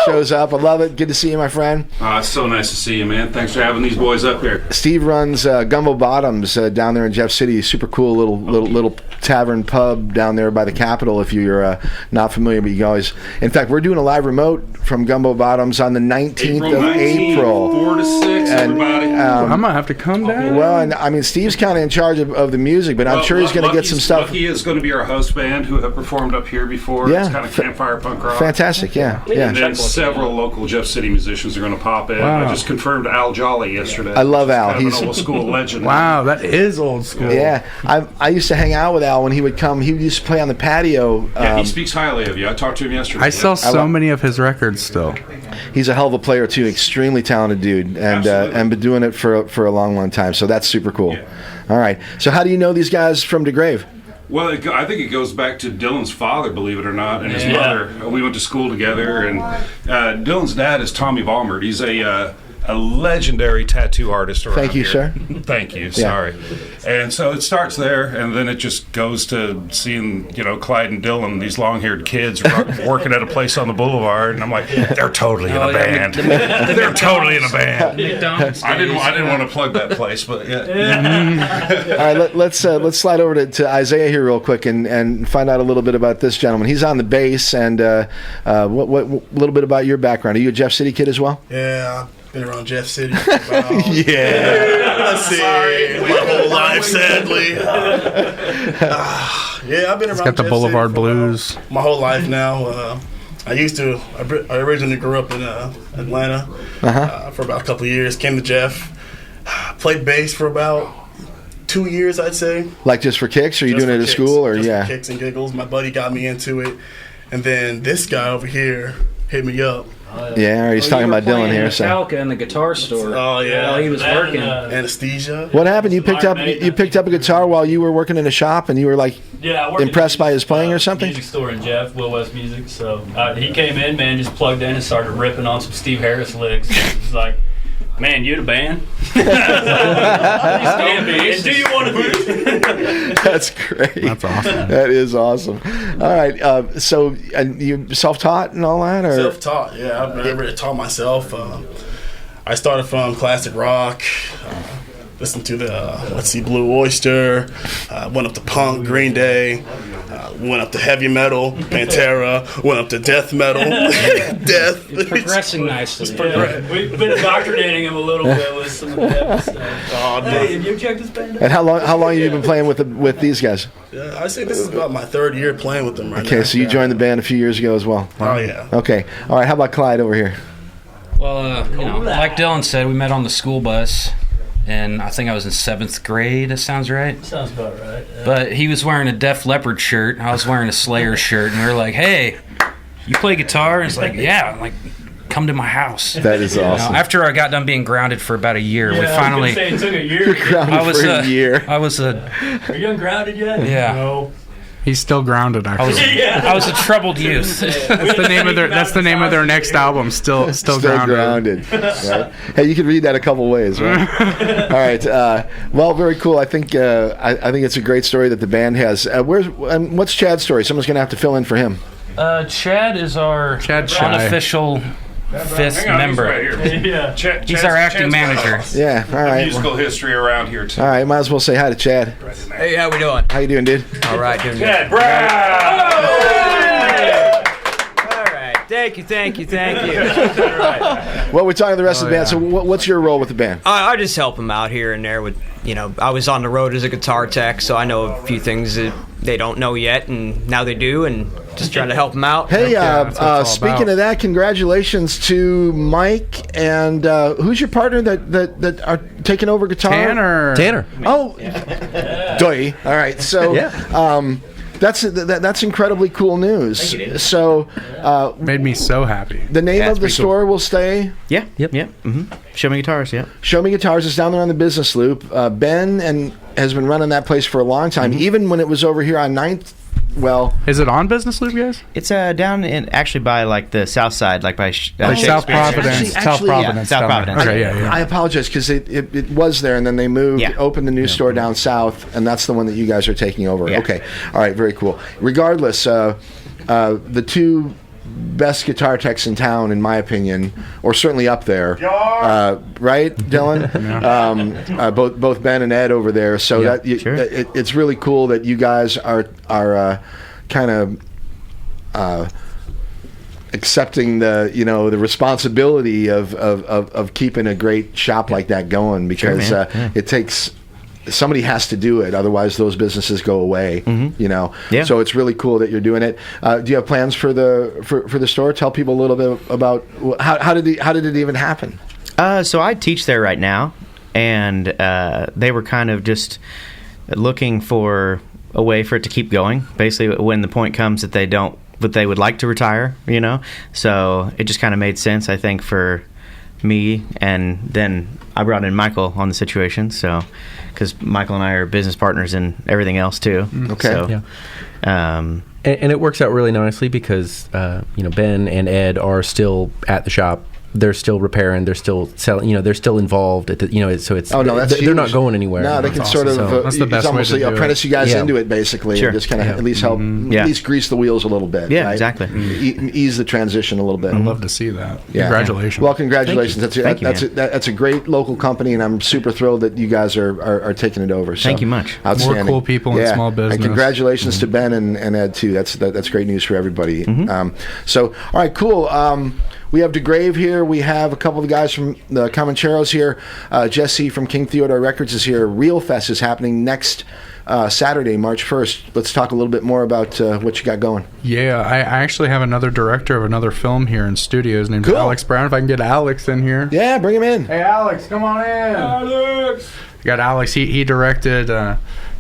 shows up. I love it. Good to see you, my friend. It's so nice to see you, man. Thanks for having these boys up here. Steve runs Gumbo Bottoms down there in Jeff City. Super cool little tavern pub down there by the Capitol. If you're not familiar, but you can always. In fact, we're doing a live remote from Gumbo Bottoms on the 19th of April. 4 to 6, everybody. I might have to come down. Well, and I mean, Steve's kind of in charge of the music, but I'm sure he's going to get some stuff. Lucky is going to be our host band who have performed up here before. Yeah. It's kind of campfire punk rock. Fantastic, yeah. And then several local Jeff City musicians are going to pop in. Wow. I just confirmed Al Jolly yesterday. I love Al. Kind of He's an old school legend. Wow, that is old school. Yeah, I used to hang out with Al when he would come. He used to play on the patio. Yeah, he speaks highly of you. I talked to him yesterday. I sell so many of his records still. He's a hell of a player too. Extremely talented dude, and been doing it for a long time. So that's super cool. Yeah. All right. So how do you know these guys from Degrave? Well, I think it goes back to Dylan's father, believe it or not, and his mother. We went to school together, and Dylan's dad is Tommy Balmert. He's a legendary tattoo artist around Thank you, here. sir. Thank you. Sorry. And so it starts there, and then it just goes to seeing, Clyde and Dylan, these long-haired kids working at a place on the boulevard, and I'm like, they're totally in a band. They're totally in a band. I didn't want to plug that place, but yeah. All right, let's slide over to Isaiah here real quick and find out a little bit about this gentleman. He's on the bass, and what little bit about your background. Are you a Jeff City kid as well? Yeah. Been around Jeff City for about let's see, my whole life, sadly. Yeah, I've been around Got the Jeff Boulevard City Blues. my whole life now. I originally grew up in Atlanta for about a couple of years. Came to Jeff, played bass for about 2 years, I'd say. Like just for kicks? Or are you doing it at school? Or just for kicks and giggles. My buddy got me into it, and then this guy over here hit me up. Yeah, he's talking about Dylan here. Metallica in the guitar store. Oh yeah, while he was working. Anesthesia. What happened? You picked up a guitar while you were working in a shop, and you were like impressed by his playing or something. Music store in Jeff, Will West Music. So he came in, man, just plugged in and started ripping on some Steve Harris licks. He's like, "Man, you the band? Do you want to be?" That's great. That's awesome. That is awesome. All right. So you self-taught and all that, or self-taught? Yeah, I've never taught myself. I started from classic rock. Listened to the Blue Oyster. Went up to punk, Green Day. Went up to heavy metal, Pantera. Went up to death metal, death. It's progressing nicely. We've been indoctrinating him a little bit with some of the death stuff. Hey, have you checked this band out? And how long have you been playing with these guys? Yeah, I say this is about my third year playing with them right now. Okay, so you joined the band a few years ago as well. Oh yeah. Okay. All right. How about Clyde over here? Well, like Dylan said, we met on the school bus. And I think I was in 7th grade. That sounds right. Sounds about right. Yeah. But he was wearing a Def Leppard shirt. I was wearing a Slayer shirt. And we were like, "Hey, you play guitar?" And it's like, "Yeah." I'm like, "Come to my house." That is awesome. After I got done being grounded for about a year, we finally. I was gonna say, it took a year. You're grounded for a year. I was a. Are you ungrounded yet? Yeah. No. He's still grounded. Actually, I was a troubled youth. That's the name of their. That's the name of their next album. Still grounded. Right? Hey, you could read that a couple ways, right? All right. Well, very cool. I think it's a great story that the band has. What's Chad's story? Someone's going to have to fill in for him. Chad is our unofficial 5th member. He's our acting manager. Yeah, all right. Musical history around here too. All right, might as well say hi to Chad. Hey, how we doing? How you doing, dude? All right, doing Chad good. Brown. All right, thank you. Well, we're talking to the rest of the band. So, what's your role with the band? I just help them out here and there with, I was on the road as a guitar tech, so I know a few things that they don't know yet, and now they do, and just trying to help them out. Hey, speaking of that, congratulations to Mike and who's your partner that are taking over guitar? Tanner. Oh, Doy. All right, so that's incredibly cool news. Thank you, dude. So made me so happy. The name of the store will stay. Yeah. Yep. Mm-hmm. Show Me Guitars. Yeah. Show Me Guitars is down there on the business loop. Ben has been running that place for a long time, even when it was over here on 9th. Well, is it on Business Loop, guys? It's down in actually by like the south side, like by South Providence. South Providence. Okay, yeah. I apologize because it was there and then they moved, opened the new store down south, and that's the one that you guys are taking over. Yeah. Okay, all right, very cool. Regardless, the two best guitar techs in town, in my opinion, or certainly up there, right, Dylan? Both Ben and Ed over there. So it's really cool that you guys are kind of accepting the the responsibility of keeping a great shop like that going, because it takes. Somebody has to do it, otherwise those businesses go away. So it's really cool that you're doing it. Do you have plans for the store? Tell people a little bit about how did it even happen? So I teach there right now, and they were kind of just looking for a way for it to keep going. Basically, when the point comes that they would like to retire, So it just kind of made sense, I think, for me, and then I brought in Michael on the situation, so because Michael and I are business partners in everything else too. Okay. So, and it works out really nicely because Ben and Ed are still at the shop. They're still repairing. They're still selling. They're still involved. So it's. Oh no, that's they're not going anywhere. No, they can sort of. That's the best it's almost way to like do apprentice you guys into it, basically, Sure. and just kind of at least help, at least grease the wheels a little bit. Yeah, right? exactly. Ease the transition a little bit. I'd love to see that. Yeah. Congratulations. Well, congratulations. Thank you. That's a great local company, and I'm super thrilled that you guys are taking it over. So, Thank you much. Outstanding. More cool people in small business. And congratulations to Ben and Ed too. That's great news for everybody. So, all right, cool. We have Degrave here. We have a couple of guys from the Comancheros here. Jesse from King Theodore Records is here. Real Fest is happening next Saturday, March 1st. Let's talk a little bit more about what you got going. Yeah, I actually have another director of another film here in studio. His name's Alex Brown. If I can get Alex in here. Yeah, bring him in. Hey, Alex, come on in. Alex! We got Alex. He directed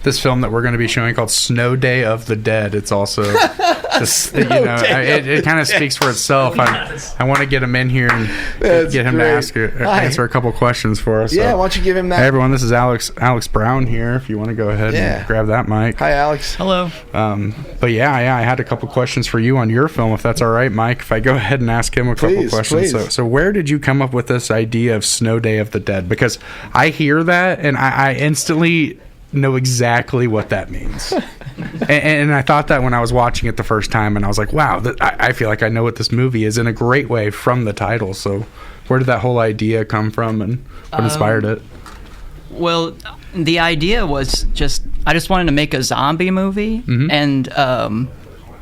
this film that we're going to be showing called Snow Day of the Dead. It's also, it kind of speaks for itself. I want to get him in here and get him to answer a couple questions for us. Yeah, so, why don't you give him that? Hey, everyone, this is Alex Brown here. If you want to go ahead and grab that mic. Hi, Alex. Hello. But yeah, I had a couple questions for you on your film, if that's all right, Mike. If I go ahead and ask him a couple questions. Please. So where did you come up with this idea of Snow Day of the Dead? Because I hear that and I instantly know exactly what that means. and I thought that when I was watching it the first time, and I was like, wow, I feel like I know what this movie is in a great way from the title. So where did that whole idea come from, and what inspired it? Well, the idea was I just wanted to make a zombie movie, and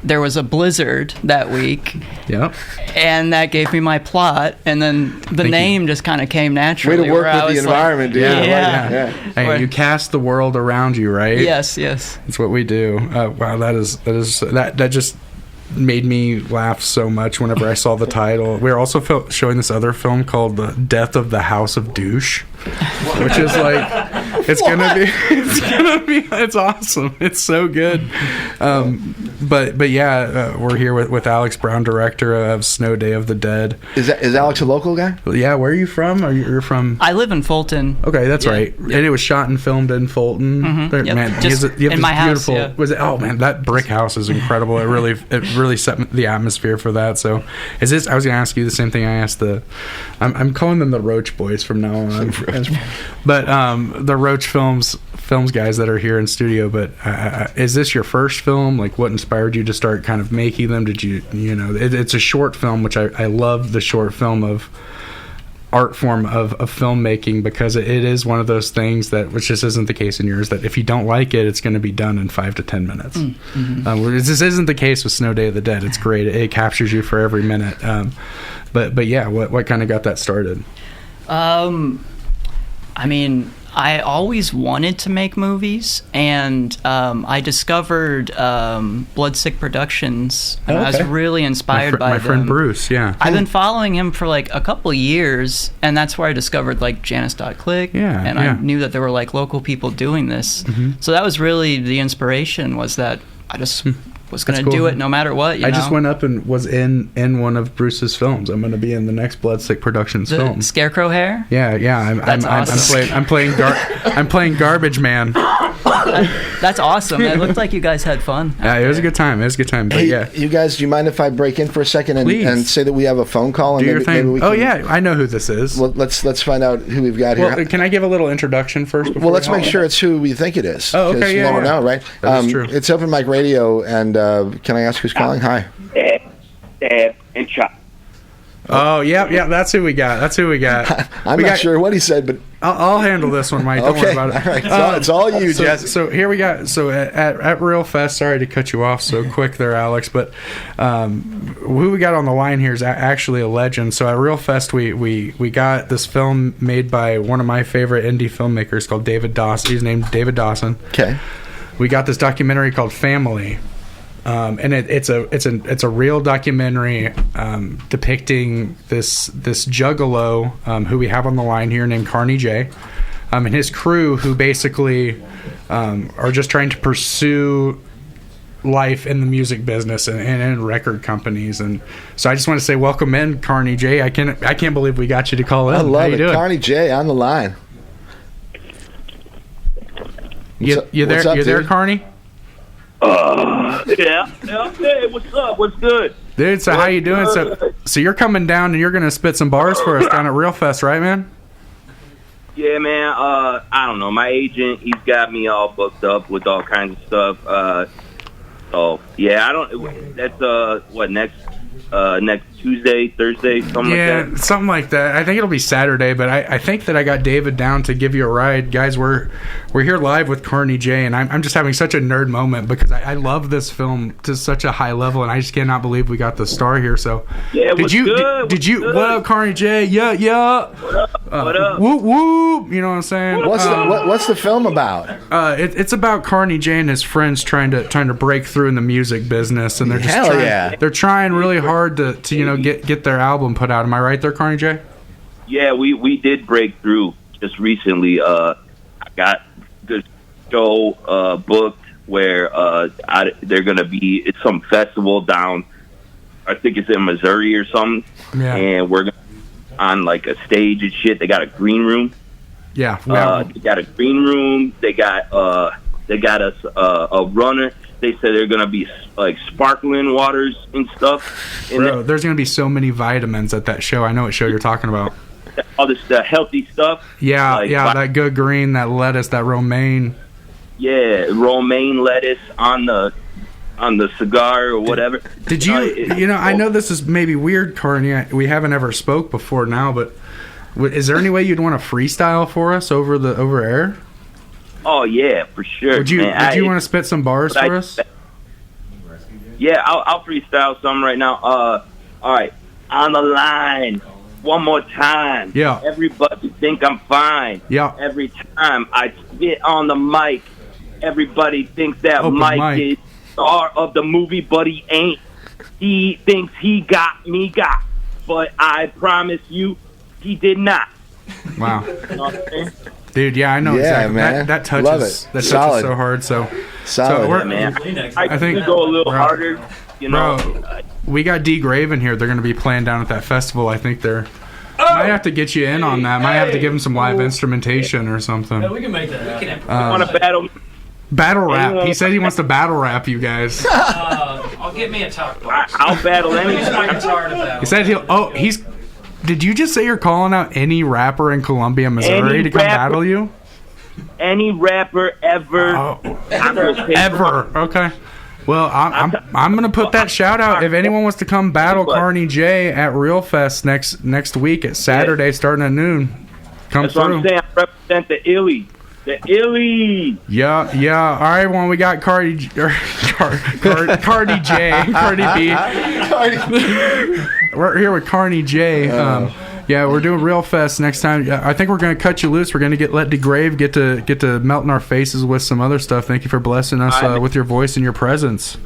there was a blizzard that week. Yep. And that gave me my plot, and then the name just kind of came naturally. Way to work with the environment, dude. Yeah. Hey, you cast the world around you, right? Yes. That's what we do. Wow, that just made me laugh so much whenever I saw the title. We were also showing this other film called The Death of the House of Douche, which is like it's awesome. It's so good. But yeah, we're here with Alex Brown, director of Snow Day of the Dead. Is Alex a local guy? Yeah, where are you from? You're from? I live in Fulton. Okay, that's right. And it was shot and filmed in Fulton. Yep. Man, Just you have in this my beautiful. house, yeah. Was it? Oh man, that brick house is incredible. It really set the atmosphere for that. So, is this? I was gonna ask you the same thing I asked I'm calling them the Roach Boys from now on. But the Roach films guys that are here in studio. But is this your first film? Like, what inspired you to start kind of making them? Did you it's a short film, which I love the short film of art form of filmmaking, because it is one of those things which just isn't the case in yours, that if you don't like it, it's going to be done in 5 to 10 minutes. This isn't the case with Snow Day of the Dead. It's great. It captures you for every minute. But yeah, what kind of got that started? I mean, I always wanted to make movies, and I discovered Bloodsick Productions, and I was really inspired by them. My friend Bruce, yeah. I've been following him for like a couple years, and that's where I discovered like Janice.Click, and I knew that there were like local people doing this. So that was really the inspiration, was that I just was going to do it no matter what. I just went up and was in one of Bruce's films. I'm going to be in the next Bloodsick Productions film. Scarecrow hair? Yeah. I'm playing Garbage Man. That's awesome. It looked like you guys had fun. Yeah, it was a good time. But hey, yeah, you guys, do you mind if I break in for a second and say that we have a phone call? And do your thing. Maybe we can, yeah, I know who this is. Well, let's find out who we've got here. Can I give a little introduction first? Well, let's make sure it's who we think it is. Oh, okay, you never know, right? That's true. It's Open Mic Radio, and can I ask who's calling? Hi. And Chuck. Oh, yeah, that's who we got. I'm not sure what he said, but I'll handle this one, Mike. Don't worry about it. All right. It's all you, Jesse. So here we got. So at Real Fest. Sorry to cut you off so quick there, Alex. But who we got on the line here is actually a legend. So at Real Fest, we got this film made by one of my favorite indie filmmakers called David Dawson. He's named David Dawson. Okay. We got this documentary called Family. And it's a real documentary depicting this juggalo who we have on the line here named Carney J, and his crew, who basically are just trying to pursue life in the music business and in record companies. And so I just want to say welcome in, Carney J. I can't believe we got you to call in. I love How you it. doing? Carney J on the line. You there, Carney? Yeah. Hey, what's up? What's good? Dude, so how you doing? So you're coming down and you're going to spit some bars for us down at Real Fest, right, man? Yeah, man. I don't know. My agent, he's got me all booked up with all kinds of stuff. So yeah, I don't. That's what next Tuesday, Thursday, something like that. Yeah, something like that. I think it'll be Saturday, but I think that I got David down to give you a ride. Guys, we're here live with Carney J, and I'm just having such a nerd moment because I love this film to such a high level, and I just cannot believe we got the star here. So yeah, did you what up, Carney J? Yeah. What up? Whoop whoop. You know what I'm saying? What's the film about? It's about Carney J and his friends trying to break through in the music business, and they're just they're trying really hard to get their album put out. Am I right there, Carney J? Yeah, we did break through just recently. I got this show booked where they're gonna be. It's some festival down. I think it's in Missouri or something. Yeah. And we're on like a stage and shit. They got a green room. Yeah. They got a green room. They got us a runner. They said they're gonna be like sparkling waters and stuff. Bro, there's gonna be so many vitamins at that show. I know what show you're talking about. All this healthy stuff. Yeah, like, that good green, that lettuce, that romaine. Yeah, romaine lettuce on the cigar or whatever. Did you? I know this is maybe weird, Carney. We haven't ever spoke before now, but is there any way you'd want to freestyle for us over air? Oh yeah, for sure. Would you want to spit some bars for us? Yeah, I'll freestyle some right now. All right, on the line, one more time. Yeah. Everybody think I'm fine. Yeah. Every time I spit on the mic, everybody thinks that Mike is star of the movie, but he ain't. He thinks he got me, but I promise you, he did not. Wow. You know what I'm saying? Dude, yeah, I know exactly. Man. That touches. Love it. That Solid. touches so hard. So solid, man. I think we go a little harder. Bro, we got Degrave in here. They're going to be playing down at that festival. I think they're. Might have to get you in on that. Might have to give them some live instrumentation or something. Yeah, we can make that happen. Want to battle? Battle rap. He said he wants to battle rap you guys. I'll get me a talk box. I'll battle anything. He said he's. Did you just say you're calling out any rapper in Columbia, Missouri to come battle you? Any rapper ever. Ever. Okay. Well, I'm gonna put that shout out. If anyone wants to come battle Carney J at Real Fest next week at Saturday starting at noon, come That's through. what I'm saying. I represent the Illy. The Illy. Yeah. All right. Well, we got Cardi J, Cardi B. We're here with Carney J. Yeah, we're doing Real Fest next time. I think we're going to cut you loose. We're going to let Degrave get to melt in our faces with some other stuff. Thank you for blessing us with your voice and your presence.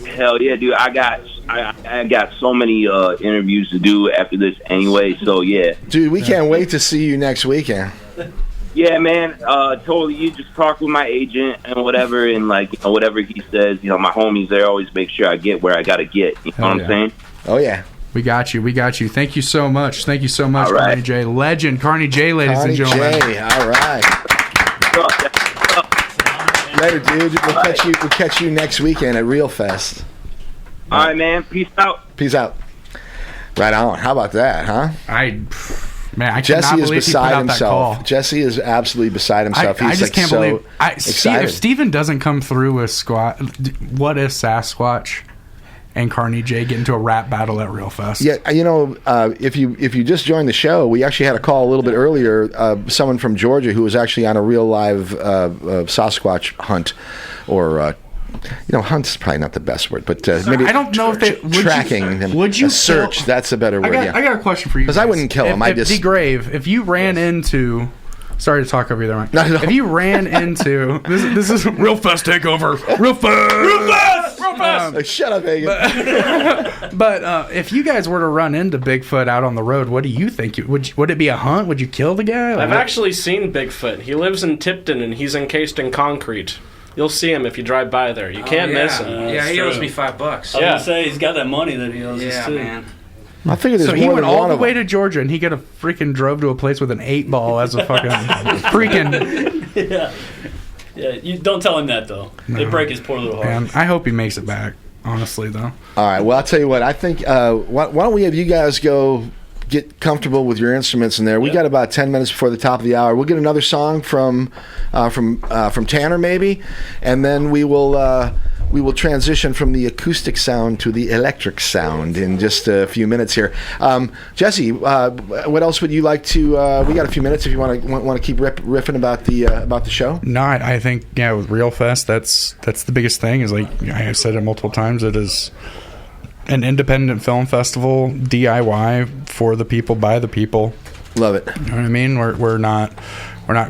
Hell yeah, dude! I got so many interviews to do after this anyway. So yeah, dude, we can't wait to see you next weekend. Yeah, man. Totally. You just talk with my agent and whatever, and whatever he says. My homies there always make sure I get where I got to get. You know what I'm saying? Oh yeah. We got you. Thank you so much. All right. Carney J. Legend. Carney J, ladies and gentlemen. Carney J. All right. Later, dude. We'll catch you next weekend at Real Fest. All right, man. Peace out. Peace out. Right on. How about that, huh? Jesse is beside himself. Jesse is absolutely beside himself. He's I just can't believe. excited. If Steven doesn't come through with What If Sasquatch? and Carney J get into a rap battle at Real Fest. Yeah, if you just joined the show, we actually had a call a little bit earlier. Someone from Georgia who was actually on a real live Sasquatch hunt, or hunt is probably not the best word, but maybe I don't know if they tracking them. Would you search? That's a better word. I got a question for you. Because I wouldn't kill him. Degrave. If you ran into. Sorry to talk over you there, Mike. No. If you ran into this is Real Fest Takeover. Real Fest. Shut up, Hagen. But if you guys were to run into Bigfoot out on the road, what do you think? Would it be a hunt? Would you kill the guy? I've actually seen Bigfoot. He lives in Tipton, and he's encased in concrete. You'll see him if you drive by there. You can't miss him. Yeah, he owes me $5. I was gonna say he's got that money that he owes us too. Man. I figured there's so he more went than all one the of way them. to Georgia, and he could have freaking drove to a place with an 8-ball as a fucking freaking. Yeah. You don't tell him that though. No. They break his poor little heart. Man, I hope he makes it back. Honestly, though. All right. Well, I'll tell you what. I think why don't we have you guys go get comfortable with your instruments in there? We got about 10 minutes before the top of the hour. We'll get another song from Tanner maybe, and then we will transition from the acoustic sound to the electric sound in just a few minutes here. Jesse, what else would you like to? We got a few minutes if you want to keep riffing about the show. No, I think with Real Fest, that's the biggest thing. Is like I said it multiple times. It is an independent film festival, DIY for the people by the people. Love it. You know what I mean? We're not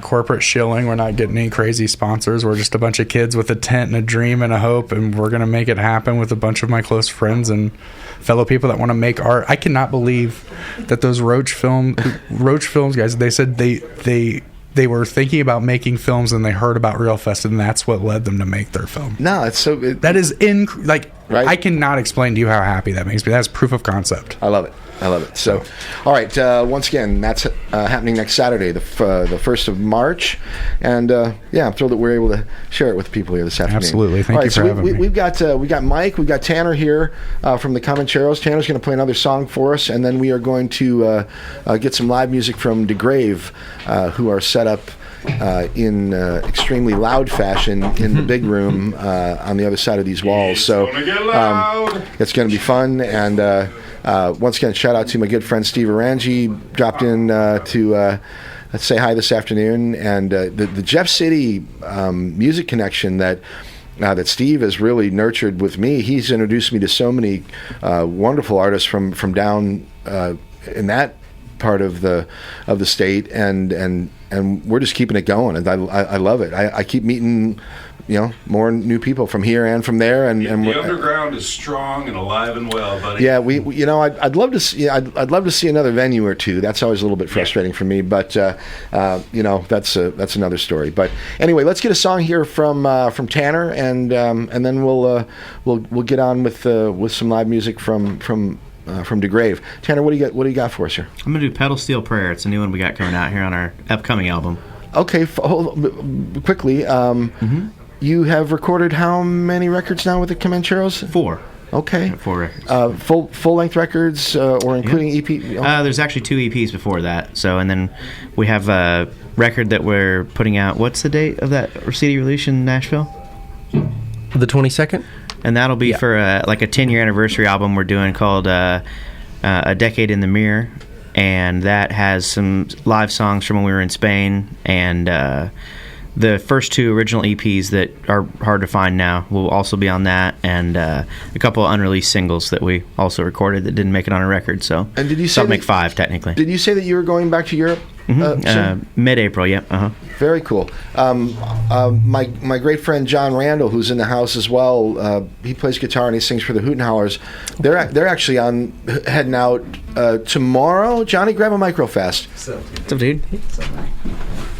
corporate shilling. We're not getting any crazy sponsors. We're just a bunch of kids with a tent and a dream and a hope, and we're going to make it happen with a bunch of my close friends and fellow people that want to make art. I cannot believe that those Roach Films guys, they said they were thinking about making films and they heard about Real Fest, and that's what led them to make their film. No, it's so... that is right? I cannot explain to you how happy that makes me. That's proof of concept. I love it. So, all right. Once again, that's happening next Saturday, the 1st of March, and I'm thrilled that we're able to share it with people here this afternoon. Absolutely. Thank you for having me. We've got Mike, we've got Tanner here from the Comancheros. Tanner's going to play another song for us, and then we are going to get some live music from Degrave, who are set up in extremely loud fashion in the big room on the other side of these walls. So it's going to be fun, and once again, shout out to my good friend Steve Orangi, dropped in to say hi this afternoon, and the Jeff City music connection that Steve has really nurtured with me. He's introduced me to so many wonderful artists from down in that part of the state, and we're just keeping it going, and I love it. I keep meeting more new people from here and from there, and the underground is strong and alive and well, buddy. Yeah, I'd love to see. I'd love to see another venue or two. That's always a little bit frustrating for me, but that's another story. But anyway, let's get a song here from Tanner, and then we'll get on with some live music from Degrave. Tanner, what do you got for us here? I'm gonna do Pedal Steel Prayer. It's a new one we got coming out here on our upcoming album. Okay, quickly. You have recorded how many records now with the Comancheros? 4. Okay. 4 records. Full length records, or including EP? Okay. There's actually 2 EPs before that. So, and then we have a record that we're putting out. What's the date of that CD release in Nashville? The 22nd. And that'll be for a 10-year anniversary album we're doing called A Decade in the Mirror. And that has some live songs from when we were in Spain, and the first 2 original EPs that are hard to find now will also be on that, and a couple of unreleased singles that we also recorded that didn't make it on a record. So, and did you say make 5 technically? Did you say that you were going back to Europe? Mid-April, yep. Very cool. My great friend John Randall, who's in the house as well, he plays guitar and he sings for the Hootenhallers. They're actually heading out tomorrow. Johnny, grab a Microfest. What's up, dude?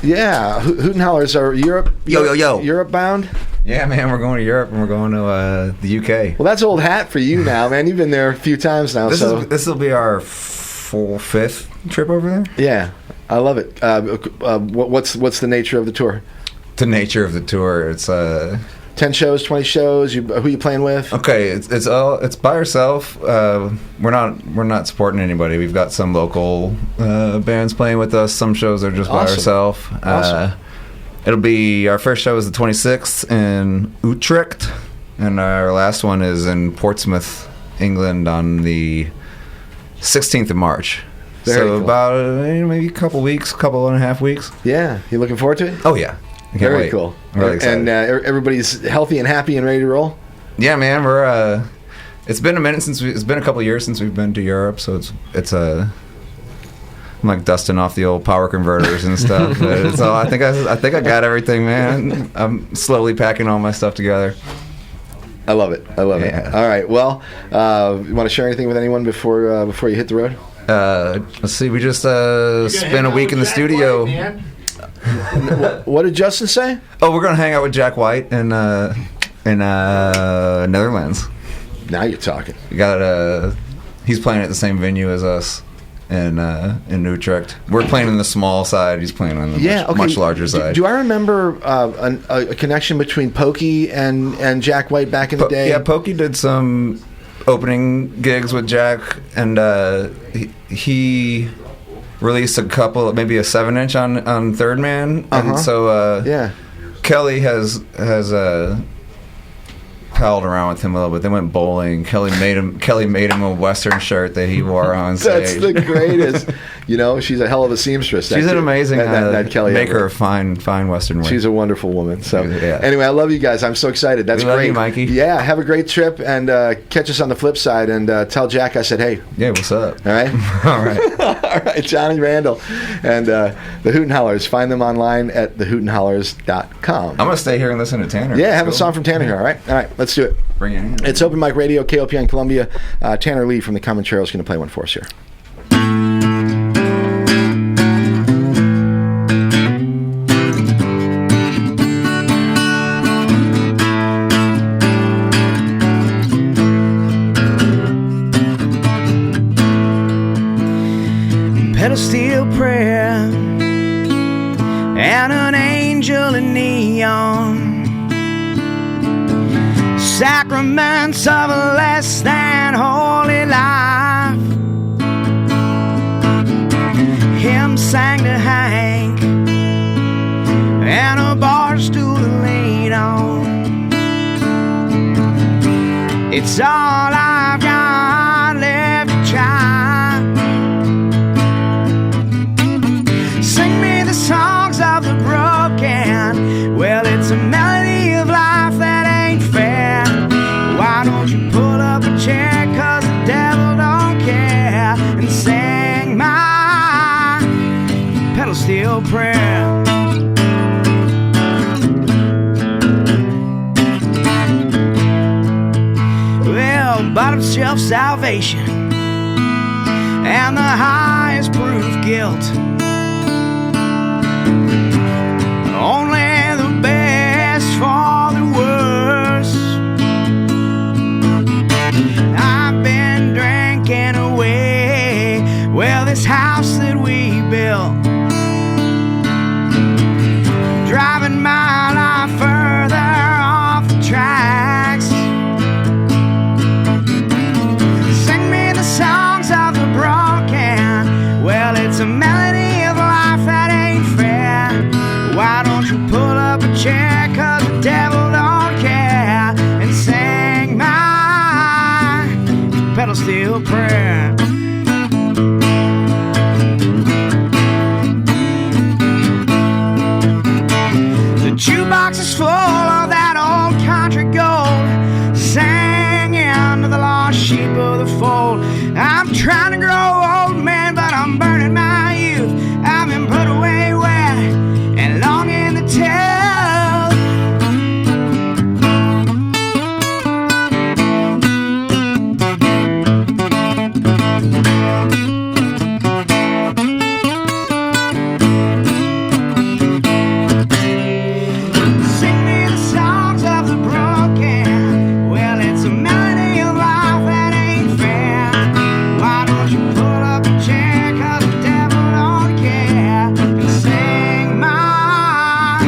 Yeah, Hootenhallers are Europe. Europe bound. Yeah, man, we're going to Europe and we're going to the UK. Well, that's old hat for you now, man. You've been there a few times now. This will be our 5th trip over there. Yeah, I love it. What's the nature of the tour? The nature of the tour, it's 10 shows, 20 shows. Who you playing with? Okay, it's by ourselves. We're not supporting anybody. We've got some local bands playing with us. Some shows are just by ourselves. Awesome. It'll be our first show is the 26th in Utrecht, and our last one is in Portsmouth England on the 16th of March. Very So cool. about maybe a couple and a half weeks. Yeah, you looking forward to it? Oh yeah, I can't Very wait. cool. I'm really excited. And everybody's healthy and happy and ready to roll. Yeah, man, we're. It's been a minute it's been a couple of years since we've been to Europe, so it's I'm like dusting off the old power converters and stuff. So I think I got everything, man. I'm slowly packing all my stuff together. I love it. All right. Well, you want to share anything with anyone before you hit the road? Let's see. We just spent a week in the studio. What did Justin say? Oh, we're gonna hang out with Jack White in Netherlands. Now you're talking. We got he's playing at the same venue as us in Utrecht. We're playing in the small side. He's playing on the much larger side. Do I remember a connection between Pokey and Jack White back in the day? Yeah, Pokey did some opening gigs with Jack, and he released a couple, maybe a 7-inch on Third Man, and so Kelly has palled around with him a little bit. They went bowling. Kelly made him a Western shirt that he wore on stage. That's the greatest. She's a hell of a seamstress. She's an amazing that Kelly. Make her a fine Western wear. She's a wonderful woman. So anyway, I love you guys. I'm so excited. That's we love great, you, Mikey. Yeah, have a great trip and catch us on the flip side. And tell Jack I said hey. Yeah, what's up? All right. All right. All right, Johnny Randall and the Hoot and Hollers. Find them online at thehootandhollers.com. I'm gonna stay here and listen to Tanner. Yeah, have a song from Tanner here. All right, let's do it. Bring it in. It's Open Mic Radio, KOPN Columbia. Tanner Lee from the Comancheros is going to play one for us here. Pedal steel prayer and an angel in neon, sacraments of a less than holy life. Hymn sang to Hank and a bar stool to lean on. It's all I've got left to try. Sing me the songs of the broken. Well, it's a melody of life that ain't fair. Why don't you pull up a chair, 'cause the devil don't care, and sing my pedal steel prayer. Well, bottom shelf salvation and the highest proof guilt. Only the best for the worst. I've been drinking away, well, this house that we built, driving my life further off the tracks. Sing me the songs of the broken. Well, it's a melody of life that ain't fair. Why don't you pull up a chair, 'cause the devil don't care, and sing my pedal steel prayer. The jukebox is full of that old country gold, singing to the lost sheep of the fold. I'm trying to grow old, man, but I'm burning my youth. I've been put away wet and longing to tell. Sing me the songs of the broken. Well, it's a melody of life that ain't fair. Why don't you pull up a chair, 'cause the devil don't care, and sing my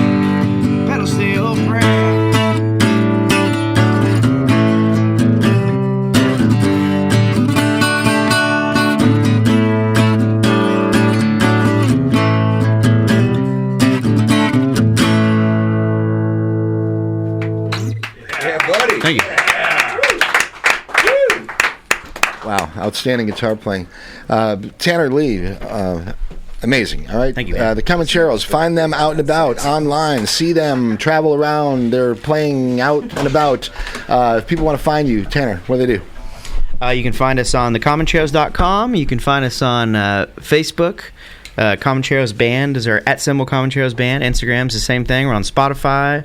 pedal steel prayer. Yeah, buddy. Thank you. Wow, outstanding guitar playing. Tanner Lee, amazing. All right. Thank you. The Comancheros, find them out and about, online, see them, travel around. They're playing out and about. If people want to find you, Tanner, what do they do? You can find us on thecomancheros.com. You can find us on Facebook. Comancheros Band is our @Comancheros Band. Instagram's the same thing. We're on Spotify.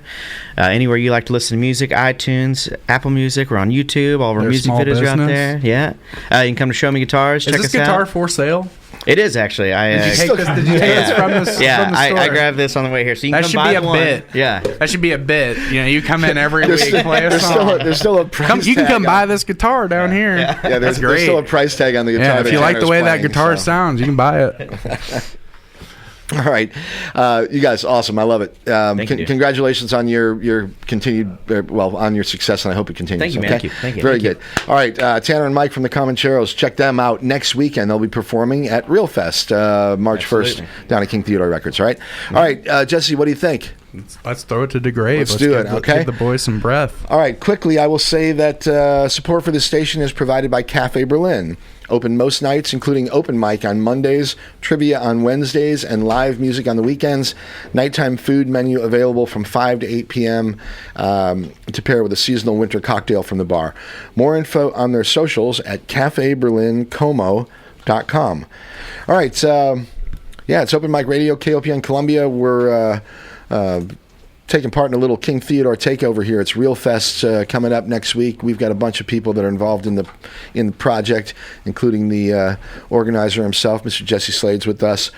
Anywhere you like to listen to music, iTunes, Apple Music. We're on YouTube. All of our They're music small videos are out business. there. Yeah. You can come to Show Me Guitars. Check Is this us out. guitar for sale? It is actually. Did you take this from the store? I grabbed this on the way here. So you can That come should buy be a one. bit. Yeah. That should be a bit. You know, you come in every week, play a There's song. there's still a price You can tag come on- buy this guitar down here. Yeah, That's there's great. still a price tag on the guitar. Yeah, if that you like the Tanner's way that playing, guitar so. sounds, you can buy it. All right, you guys, awesome. I love it. Congratulations on your continued, on your success, and I hope it continues. Thank you, man. Okay? Thank you. Very good. All right, Tanner and Mike from the Comancheros, check them out next weekend. They'll be performing at Real Fest March 1st down at King Theodore Records. All right, Jesse, what do you think? Let's throw it to Degrave. Let's do it, okay? Give the boys some breath. All right, quickly, I will say that support for this station is provided by Cafe Berlin. Open most nights, including open mic on Mondays, trivia on Wednesdays, and live music on the weekends. Nighttime food menu available from 5 to 8 p.m. To pair with a seasonal winter cocktail from the bar. More info on their socials at cafeberlincomo.com. All right, it's Open Mic Radio, KOPN Columbia. We're taking part in a little King Theodore takeover here. It's Real Fest coming up next week. We've got a bunch of people that are involved in the project, including the organizer himself, Mr. Jesse Slade's with us.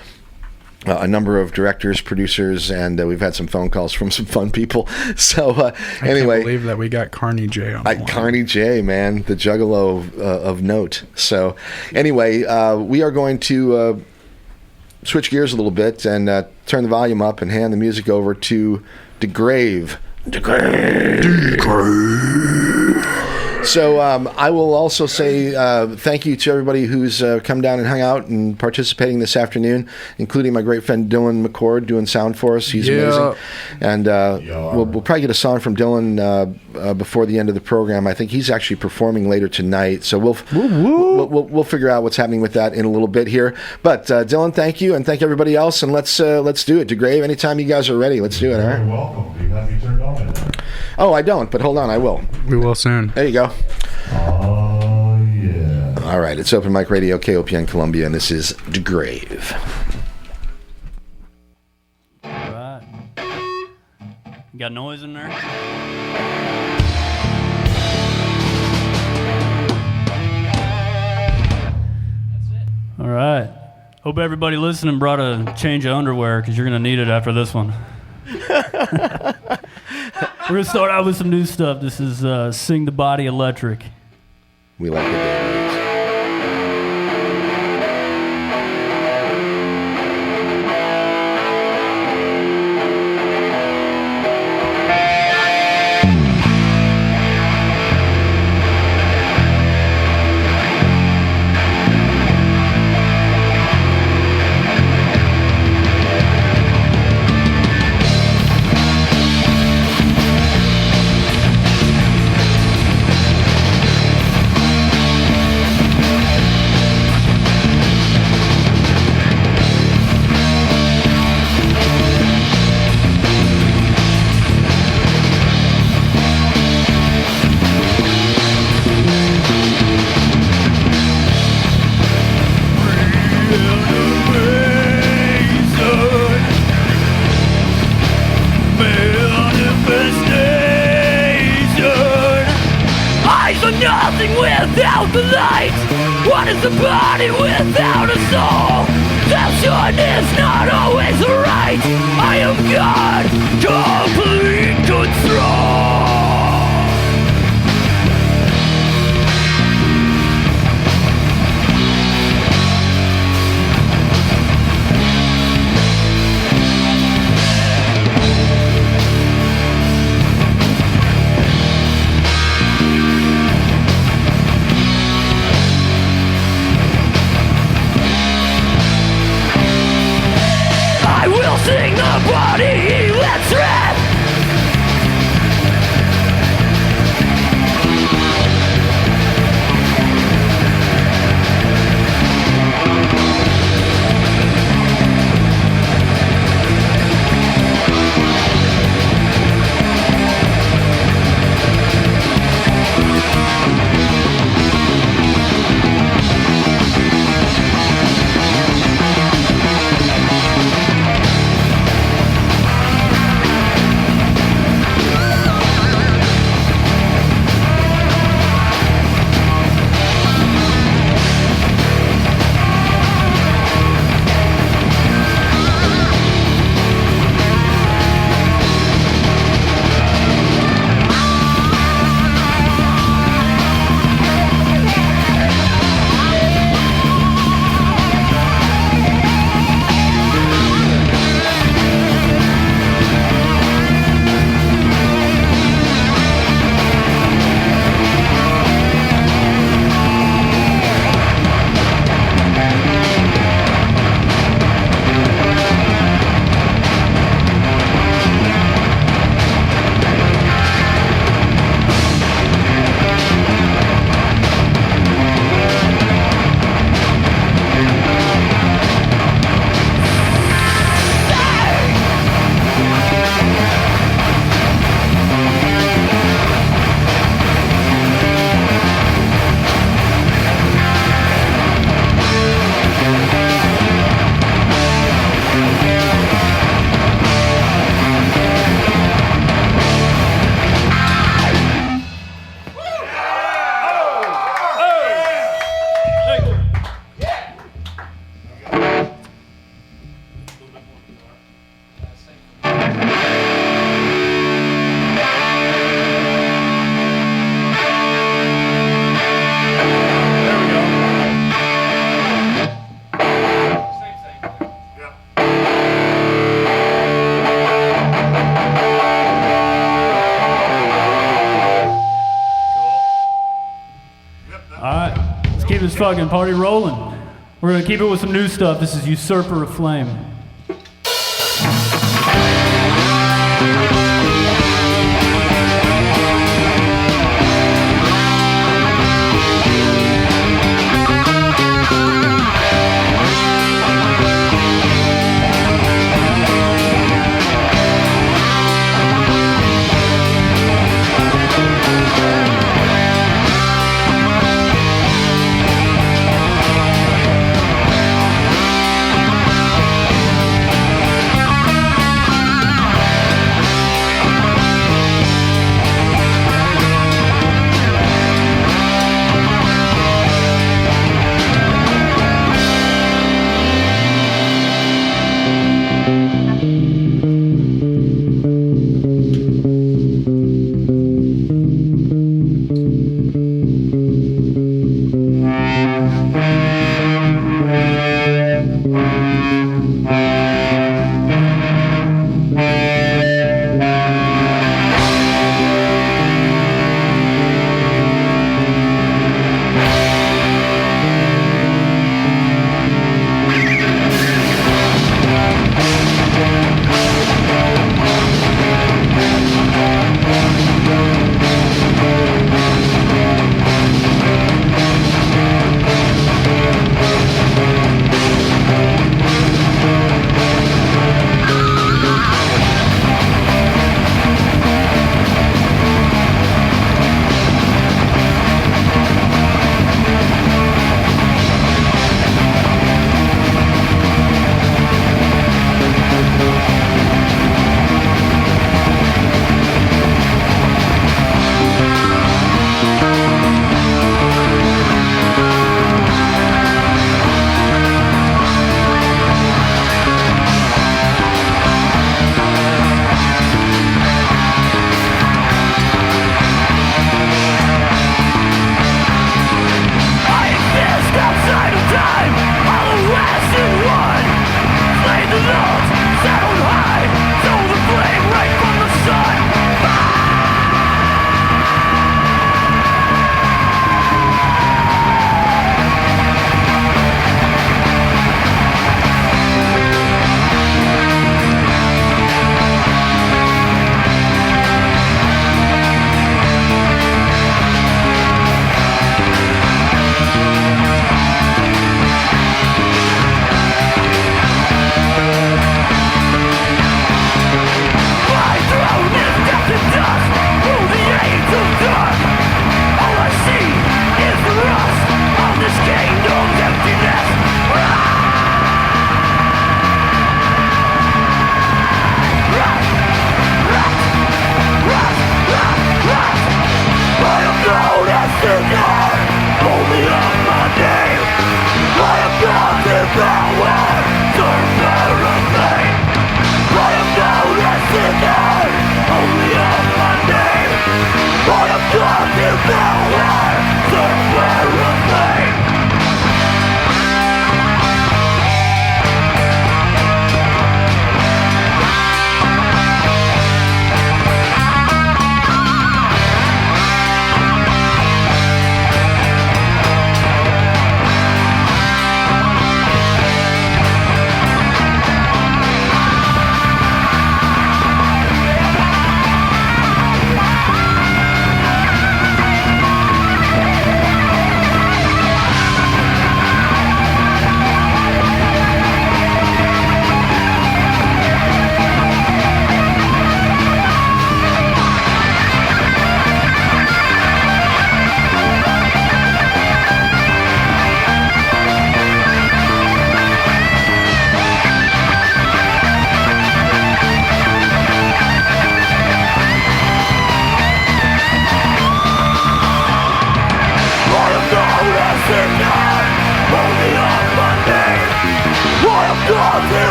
A number of directors, producers, and we've had some phone calls from some fun people. So anyway, I can't believe that we got Carney J on the line. Carney J, man, the juggalo of note. So anyway, we are going to switch gears a little bit and turn the volume up and hand the music over to Degrave. So I will also say thank you to everybody who's come down and hung out and participating this afternoon, including my great friend Dylan McCord doing sound for us. He's amazing. And we'll probably get a song from Dylan before the end of the program. I think he's actually performing later tonight. So we'll figure out what's happening with that in a little bit here. But Dylan, thank you, and thank everybody else. And let's do it. Degrave, anytime you guys are ready, let's do it. All right. You're welcome. Do you have me turned on? Oh, I don't, but hold on, I will. We will soon. There you go. Oh, yeah. All right, it's Open Mic Radio, KOPN Columbia, and this is Degrave. All right. You got noise in there? All right. Hope everybody listening brought a change of underwear because you're going to need it after this one. We're going to start out with some new stuff. This is Sing the Body Electric. We like it. Nothing without the light. What is the body without a soul? Deception is not always right. I am God, complete control. I will sing the body, let's fucking party rolling. We're gonna keep it with some new stuff. This is Usurper of Flame.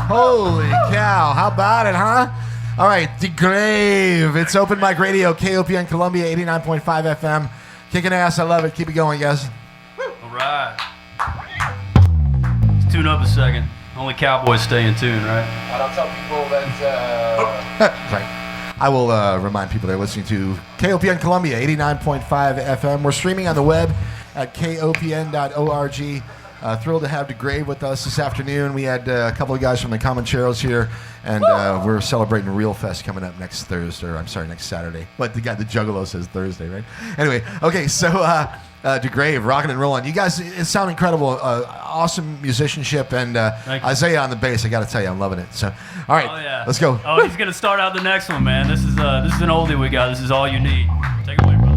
Holy cow. How about it, huh? All right, Degrave. It's Open Mic Radio, KOPN Columbia, 89.5 FM. Kicking ass. I love it. Keep it going, guys. All right. Let's tune up a second. Only cowboys stay in tune, right? And I'll tell people that... Sorry. I will remind people they're listening to KOPN Columbia, 89.5 FM. We're streaming on the web at kopn.org. Thrilled to have Degrave with us this afternoon. We had a couple of guys from the Comancheros here, and we're celebrating Real Fest coming up next Saturday. But the Juggalo says Thursday, right? Anyway, okay, so Degrave, rocking and rolling. You guys, it sound incredible. Awesome musicianship, and Isaiah on the bass. I got to tell you, I'm loving it. So, all right, let's go. Oh, he's gonna start out the next one, man. This is an oldie we got. This is All You Need. Take it away, brother.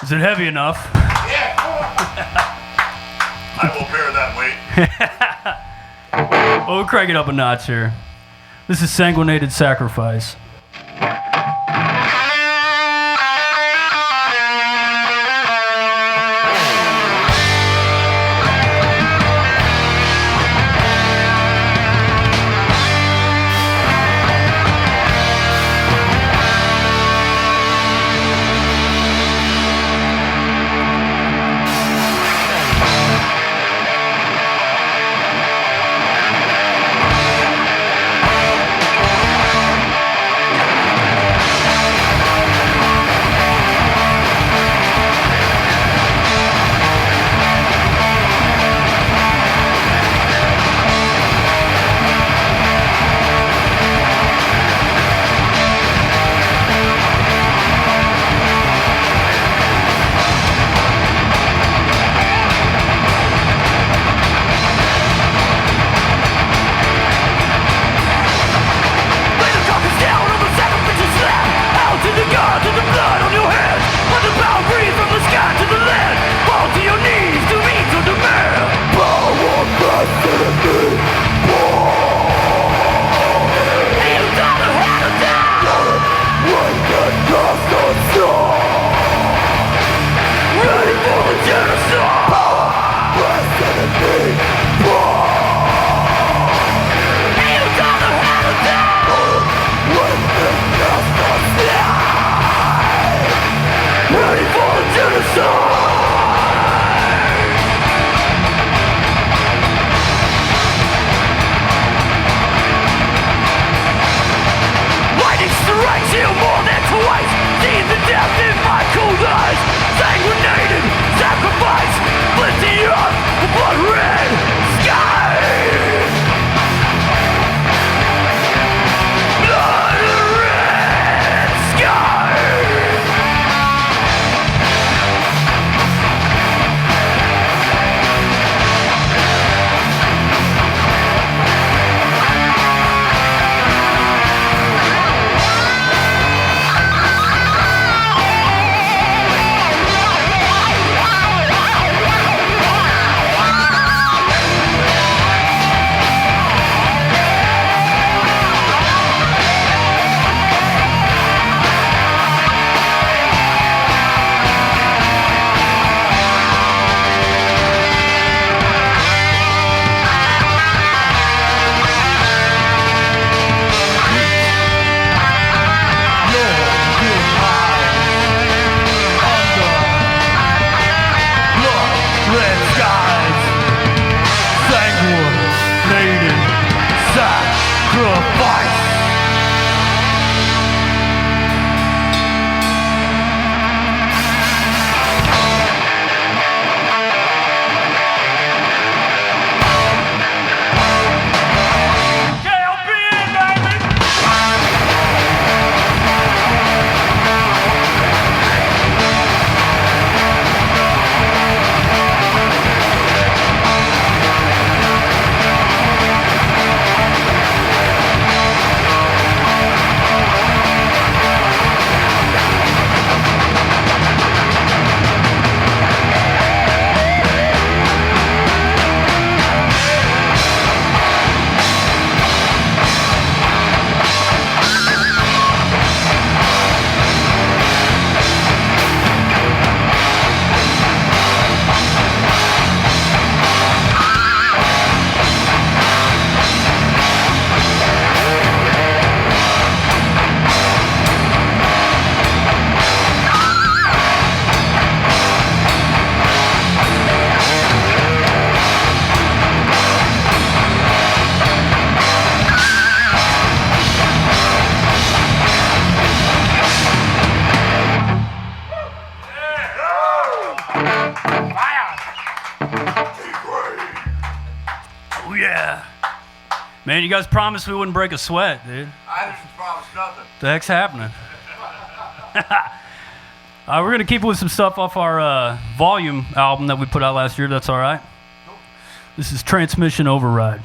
Is it heavy enough? I will bear that weight. Well, we'll crank it up a notch here. This is Sanguinated Sacrifice. Oh, yeah. Man, you guys promised we wouldn't break a sweat, dude. I didn't promise nothing. The heck's happening? We're going to keep it with some stuff off our Volume album that we put out last year. That's all right. This is Transmission Override.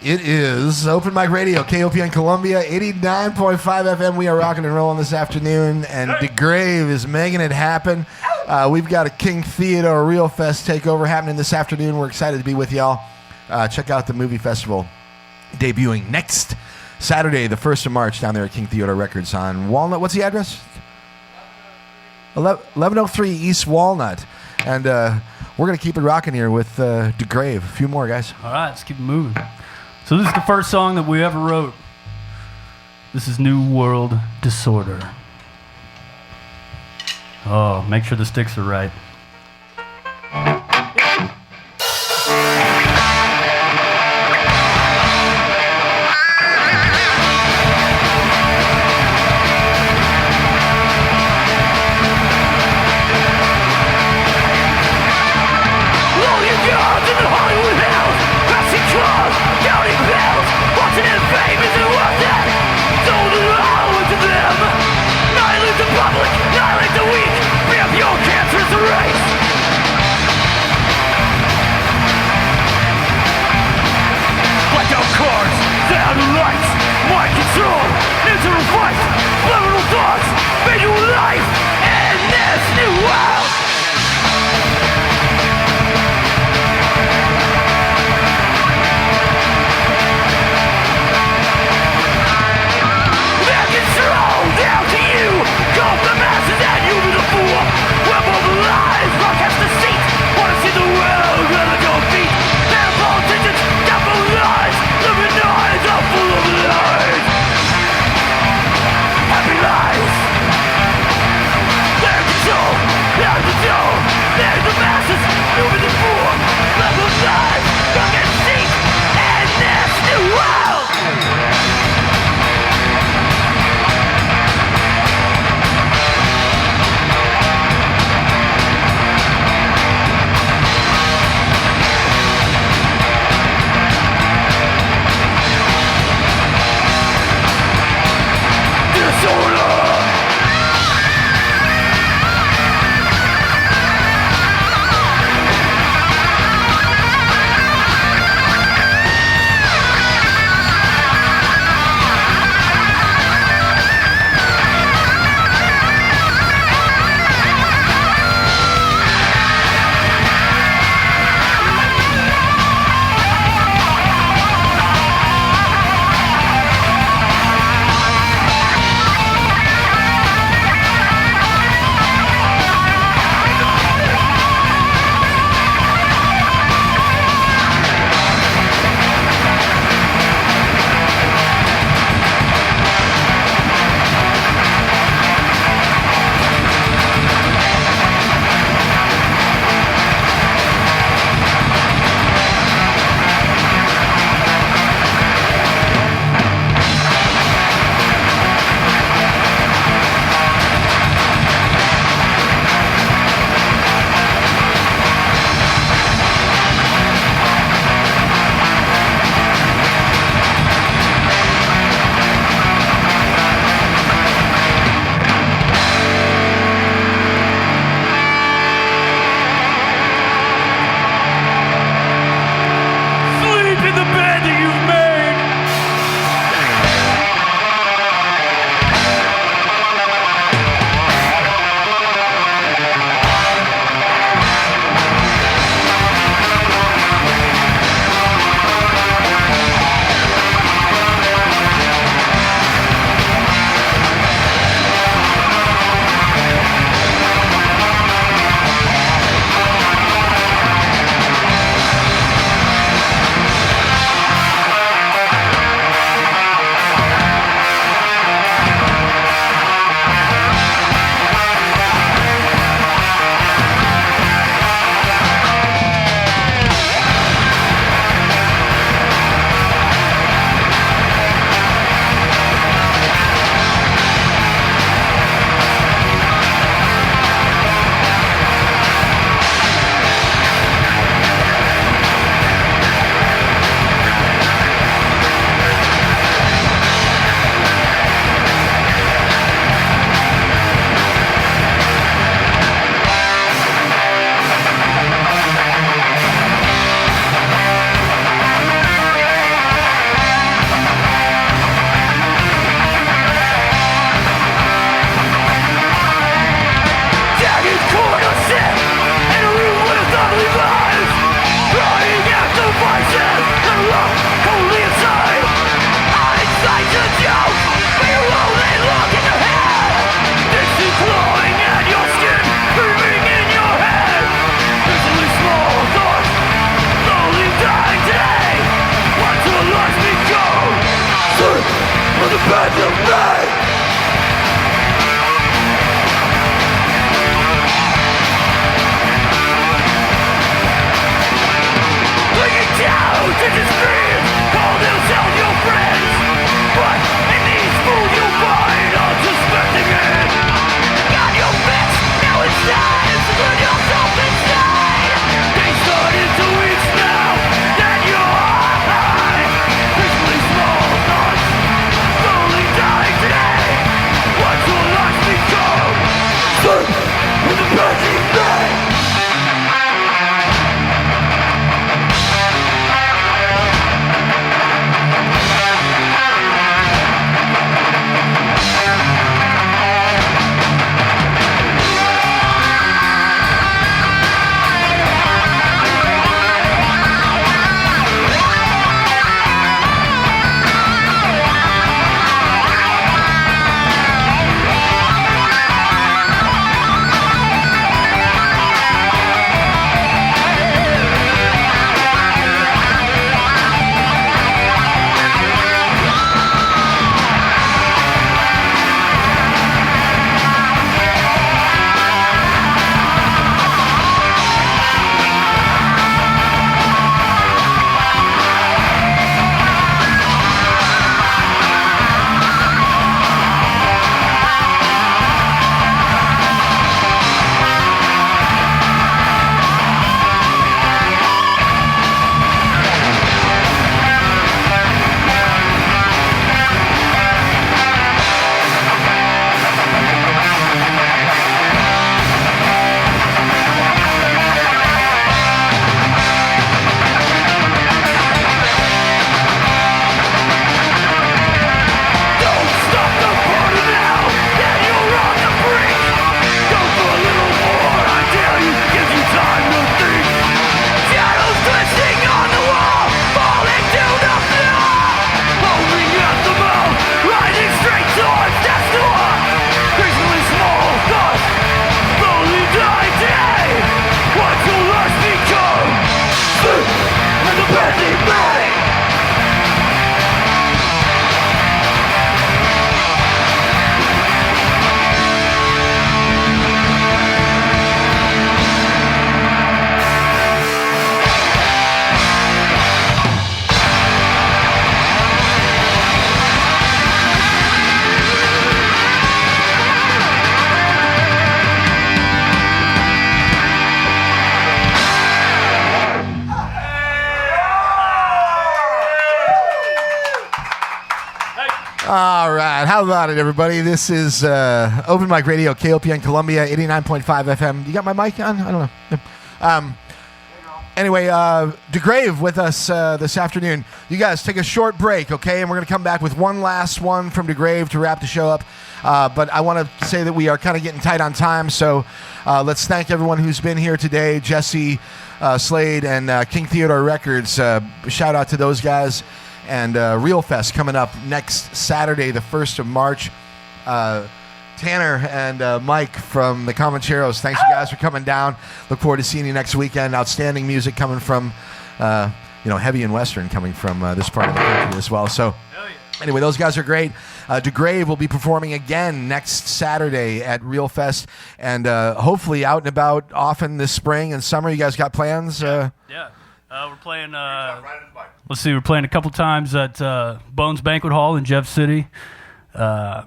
It is Open Mic Radio, KOPN Columbia, 89.5 FM. We are rocking and rolling this afternoon, and Degrave is making it happen. We've got a King Theodore Real Fest takeover happening this afternoon. We're excited to be with y'all. Check out the movie festival debuting next Saturday, the 1st of March, down there at King Theodore Records on Walnut. What's the address? 1103 East Walnut. And we're going to keep it rocking here with Degrave. A few more, guys. All right, let's keep it moving. So this is the first song that we ever wrote. This is New World Disorder. Oh, make sure the sticks are right. Annihilate the weak, rip your cancerous array. right, how about it, everybody? This is Open Mic Radio, KOPN Columbia, 89.5 FM. You got my mic on? I don't know. Anyway, Degrave with us this afternoon. You guys take a short break, okay? And we're going to come back with one last one from Degrave to wrap the show up. But I want to say that we are kind of getting tight on time, so let's thank everyone who's been here today. Jesse, Slade, and King Theodore Records. Shout out to those guys. And Real Fest coming up next Saturday, the 1st of March. Tanner and Mike from the Comancheros, thanks you guys for coming down. Look forward to seeing you next weekend. Outstanding music coming from, heavy and western coming from this part of the country as well. So anyway, those guys are great. Degrave will be performing again next Saturday at Real Fest, and hopefully out and about often this spring and summer. You guys got plans? Yeah. We're playing. Let's see. We're playing a couple times at Bones Banquet Hall in Jeff City. What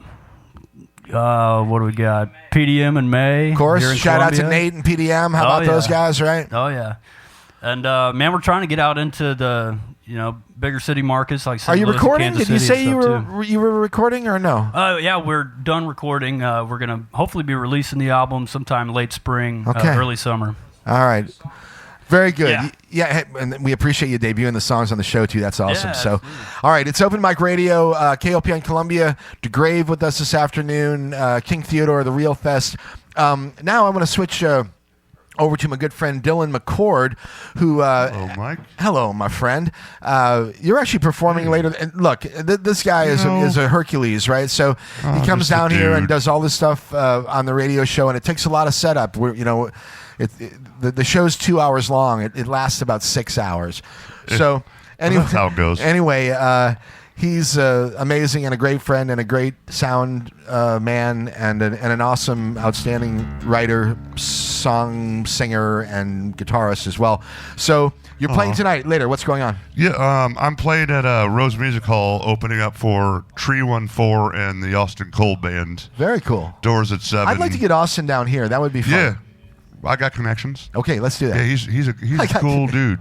do we got? PDM in May. Of course. Shout out to Nate and PDM. How about those guys, right? Oh yeah. And man, we're trying to get out into the bigger city markets like. Are you Louis, recording? Kansas Did you City say you were recording or no? Yeah, we're done recording. We're gonna hopefully be releasing the album sometime late spring, early summer. All right. Very good. Yeah, and we appreciate you debuting the songs on the show, too. That's awesome. Yeah, so, all right, it's Open Mic Radio, KOPN Columbia, Degrave with us this afternoon, King Theodore, the Real Fest. Now I'm going to switch over to my good friend Dylan McCord, who... hello, Mike. Hello, my friend. You're actually performing later. And look, this guy is a Hercules, right? So he comes down here and does all this stuff on the radio show, and it takes a lot of setup. The show's 2 hours long. It lasts about 6 hours. So anyway, that's how it goes. Anyway, he's amazing and a great friend and a great sound man and an awesome, outstanding writer, song singer, and guitarist as well. So you're playing tonight. Later, what's going on? Yeah, I'm playing at Rose Music Hall, opening up for Tree 14 and the Austin Cole Band. Very cool. Doors at 7. I'd like to get Austin down here. That would be fun. Yeah. I got connections. Okay, let's do that. Yeah, he's a cool dude.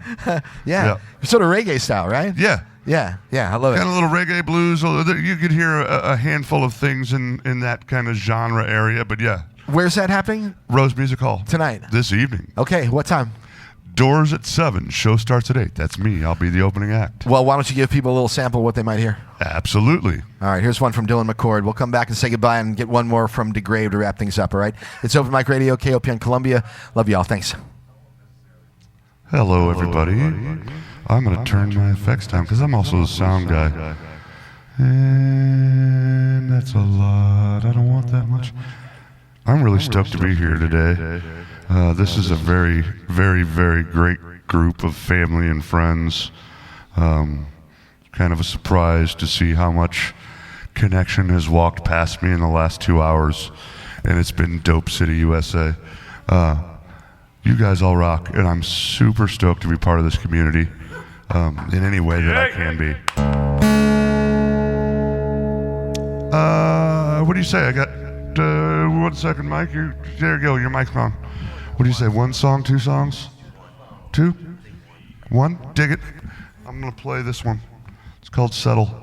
Yeah. Sort of reggae style, right? Yeah. Yeah, I love it. Kind of little reggae blues. You could hear a handful of things in that kind of genre area, but yeah. Where's that happening? Rose Music Hall. Tonight. This evening. Okay, what time? Doors at 7. Show starts at 8. That's me. I'll be the opening act. Well, why don't you give people a little sample of what they might hear? Absolutely. All right, here's one from Dylan McCord. We'll come back and say goodbye and get one more from Degrave to wrap things up, all right? It's Open Mic Radio, KOPN Columbia. Love y'all. Thanks. Hello, everybody. I'm going to turn my effects down because I'm also a sound guy. And that's a lot. I don't want that much. I'm really stoked to be here today. This is a very, very, very great group of family and friends. Kind of a surprise to see how much connection has walked past me in the last 2 hours, and it's been Dope City, USA. You guys all rock, and I'm super stoked to be part of this community in any way that I can be. What do you say? I got 1 second, Mike. There you go. Your mic's on. What do you say? 1 song, 2 songs? 2? 1? Dig it. I'm going to play this one. It's called Settle.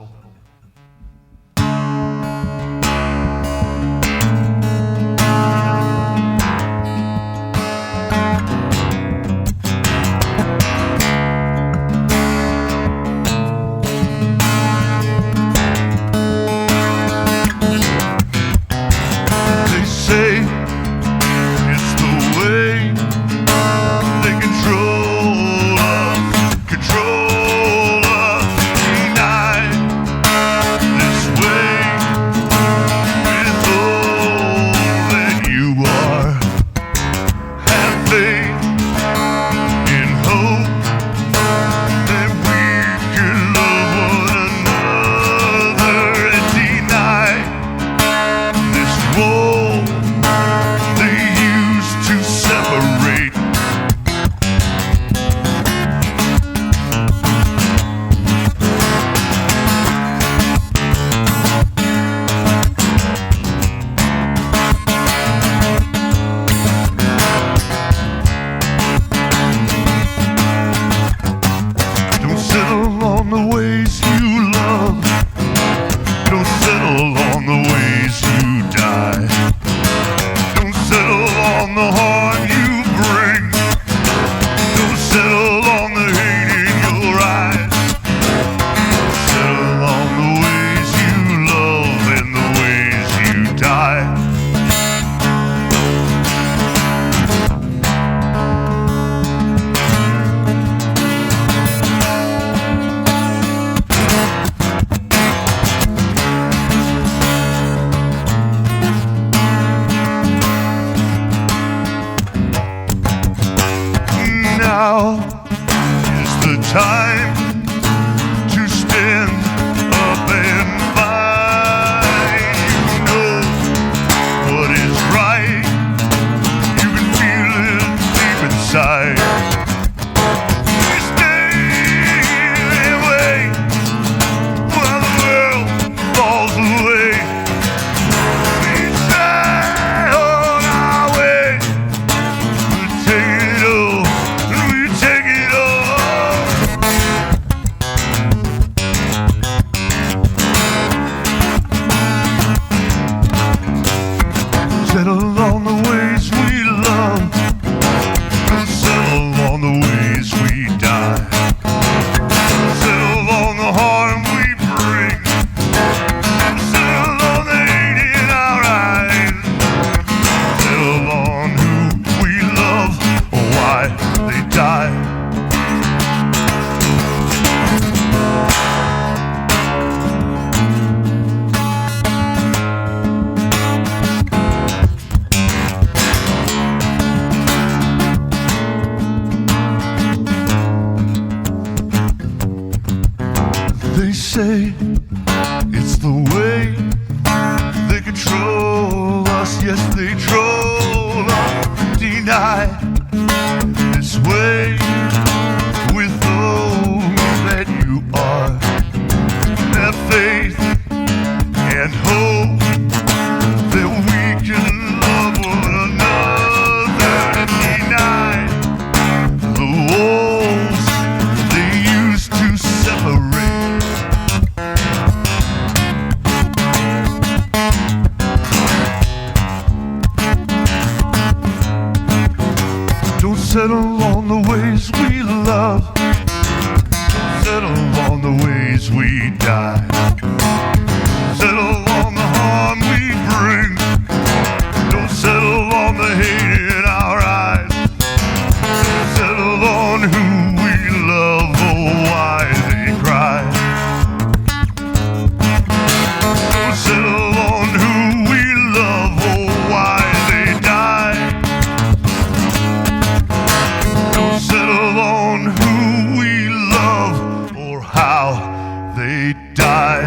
settle on the ways we love. Don't settle on the ways we die. Settle on the harm we bring. Settle on the hate in our eyes. Settle on who we love or why they die. They say it's the way they control us. Yes, they troll us. Deny this way with those that you are. Have faith and hope that we can love one another and deny the walls they used to separate. Don't settle on the ways we love. Don't settle on the ways we die. Settle on the harm we bring. Don't settle on the hate in our eyes. Don't settle on who we love or why they cry. Don't settle on who we love or why they die. Don't settle on who we love or how they die.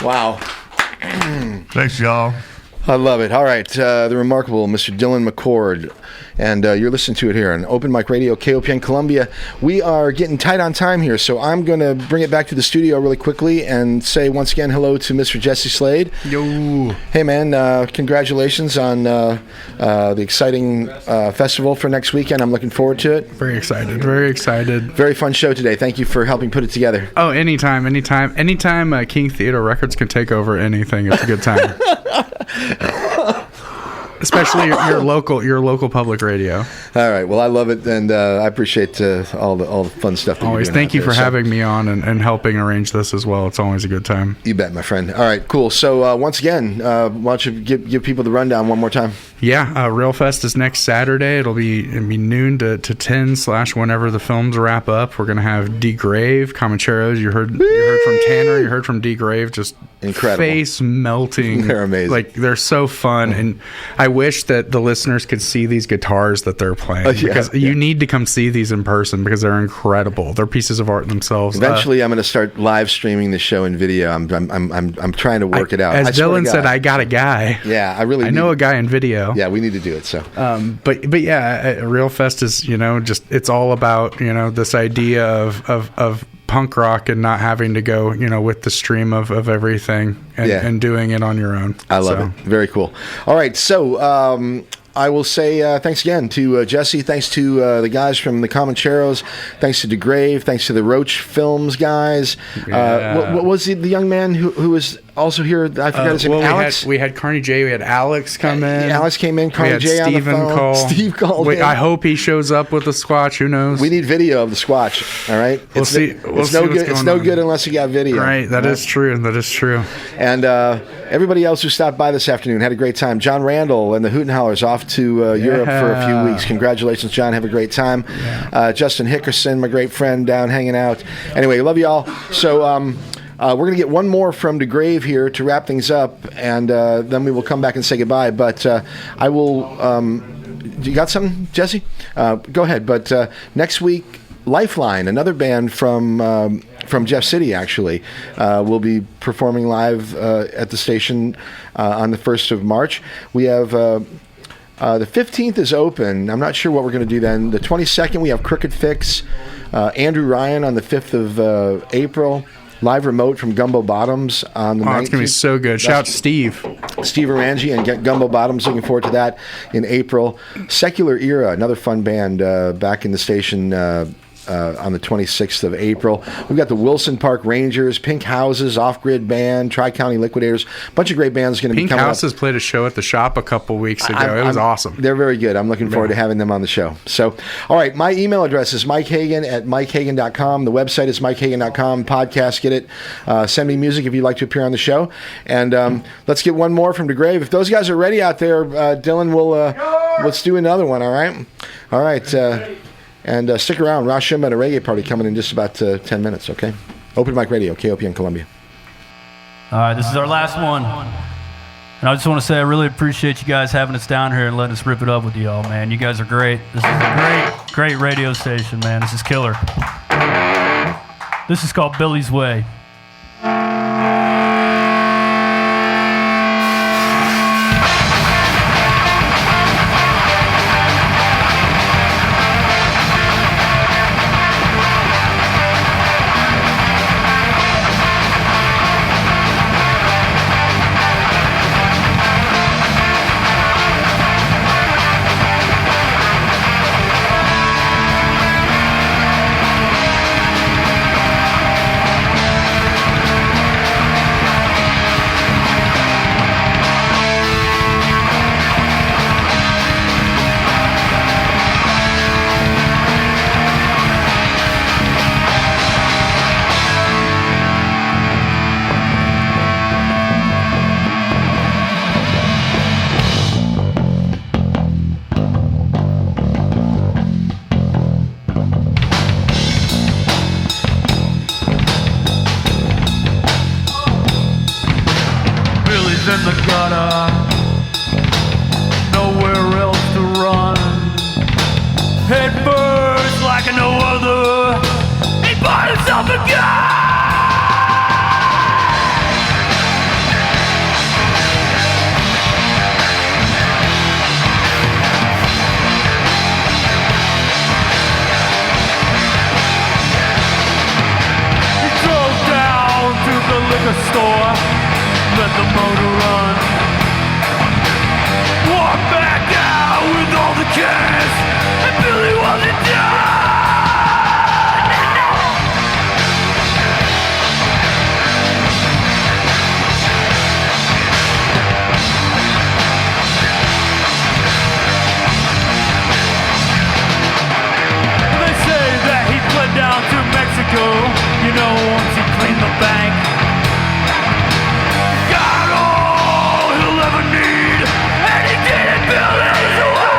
Wow. Thanks, y'all. I love it. All right. The remarkable Mr. Dylan McCord. And you're listening to it here on Open Mic Radio, KOPN Columbia. We are getting tight on time here, so I'm going to bring it back to the studio really quickly and say once again hello to Mr. Jesse Slade. Yo. Hey, man. Congratulations on the exciting festival for next weekend. I'm looking forward to it. Very excited. Very excited. Very fun show today. Thank you for helping put it together. Oh, anytime. Anytime King Theater Records can take over anything, it's a good time. Especially your local public radio. All right. Well, I love it, and I appreciate all the fun stuff. That Always. You're doing Thank you for having me on and helping arrange this as well. It's always a good time. You bet, my friend. All right. Cool. So once again, why don't you give people the rundown one more time? Yeah. Real Fest is next Saturday. It'll be noon to 10 / whenever the films wrap up. We're gonna have Degrave, Comancheros. You heard from Tanner. You heard from Degrave. Just incredible, face melting. They're amazing. Like they're so fun, and I wish that the listeners could see these guitars that they're playing because you need to come see these in person because they're incredible. They're pieces of art themselves. Eventually, I'm going to start live streaming the show in video. I'm trying to work it out. As Dylan said, I got a guy. Yeah, I know a guy in video. Yeah, we need to do it. So, but yeah, Real Fest is just it's all about this idea of punk rock and not having to go with the stream of everything and doing it on your own. I love it. Very cool. All right, so I will say thanks again to Jesse. Thanks to the guys from the Comancheros. Thanks to Degrave. Thanks to the Roach Films guys. What was the young man who was also here? I forgot his name. Alex. We had Carney J. We had Alex come in. Alex came in. Carney J. on the phone. Steve called in. I hope he shows up with the Squatch. Who knows? We need video of the Squatch. All right. We'll see. It's no good. It's no good unless you got video. Right. That is true. That is true. And everybody else who stopped by this afternoon had a great time. John Randall and the Hoot and Howlers off to Europe for a few weeks. Congratulations, John. Have a great time. Justin Hickerson, my great friend, down hanging out. Anyway, love you all. So we're going to get one more from Degrave here to wrap things up, and then we will come back and say goodbye. But I will... you got something, Jesse? Go ahead. But next week, Lifeline, another band from Jeff City, actually, will be performing live at the station on the 1st of March. We have... the 15th is open. I'm not sure what we're going to do then. The 22nd, we have Crooked Fix. Andrew Ryan on the 5th of April. Live remote from Gumbo Bottoms on the 19th. It's going to be so good. Shout out to Steve Arangi and get Gumbo Bottoms. Looking forward to that in April. Secular Era, another fun band back in the station on the 26th of April. We've got the Wilson Park Rangers, Pink Houses, Off Grid Band, Tri-County Liquidators. A bunch of great bands going to be Pink coming Houses up. played a show at the shop a couple weeks ago. It was awesome. They're very good. I'm looking forward to having them on the show. So, all right, my email address is mikehagan@mikehagan.com. The website is mikehagan.com. Podcast, get it. Send me music if you'd like to appear on the show. And let's get one more from Degrave. If those guys are ready out there, Dylan, let's do another one, all right? All right. And stick around. Rashim at a reggae party coming in just about 10 minutes, okay? Open Mic Radio, KOPN Columbia. All right, this is our last one. And I just want to say I really appreciate you guys having us down here and letting us rip it up with y'all, man. You guys are great. This is a great radio station, man. This is killer. This is called Billy's Way. In the gutter, nowhere else to run. Head first like no other. He bought himself a gun. He drove down to the liquor store. Let the motor run. Walk back out with all the cash, and Billy wasn't done. They say that he fled down to Mexico. You know, once he cleaned the bank. Need, and he did it Billy's way.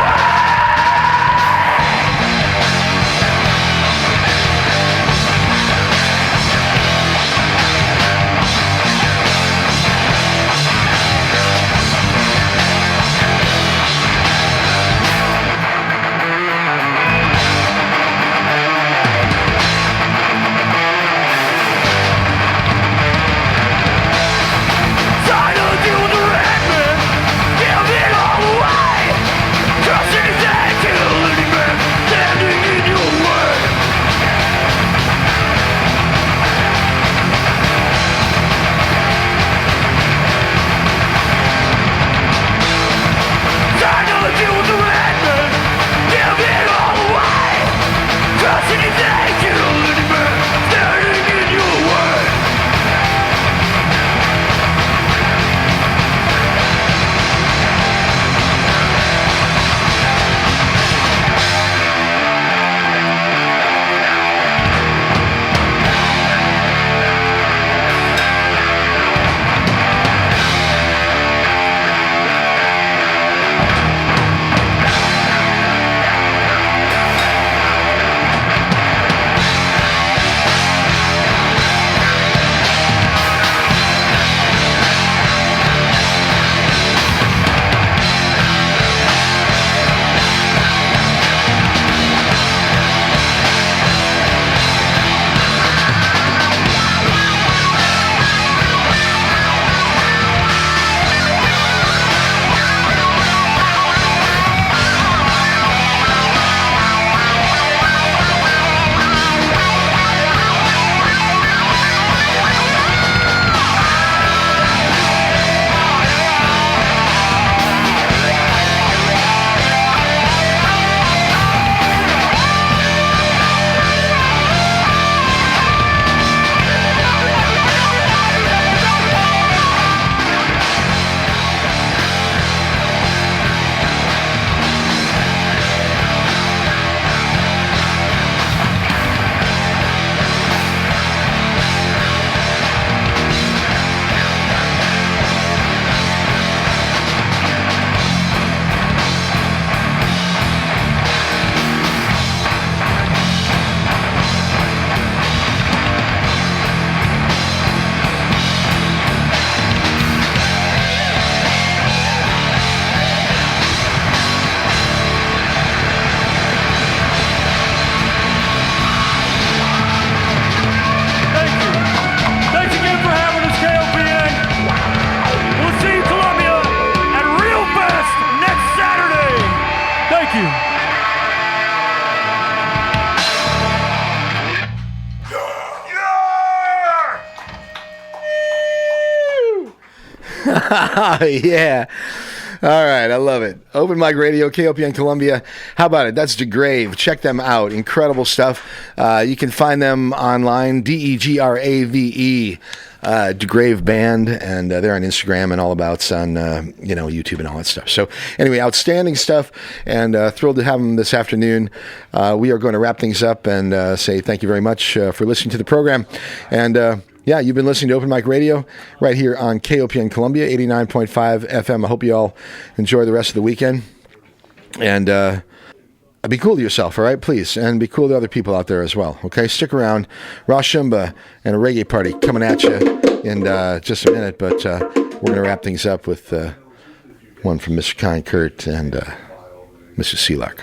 Yeah. All right, I love it. Open Mic Radio, KOPN Columbia. How about it? That's Degrave. Check them out. Incredible stuff. You can find them online, Degrave, Degrave Band, and they're on Instagram and all abouts on YouTube and all that stuff. So anyway, outstanding stuff, and thrilled to have them this afternoon. We are going to wrap things up and say thank you very much for listening to the program. And yeah, you've been listening to Open Mic Radio right here on KOPN Columbia, 89.5 FM. I hope you all enjoy the rest of the weekend. And be cool to yourself, all right? Please. And be cool to other people out there as well, okay? Stick around. Rashumba and a reggae party coming at you in just a minute. But we're going to wrap things up with one from Mr. Kind Kurt and Mr. Sealark.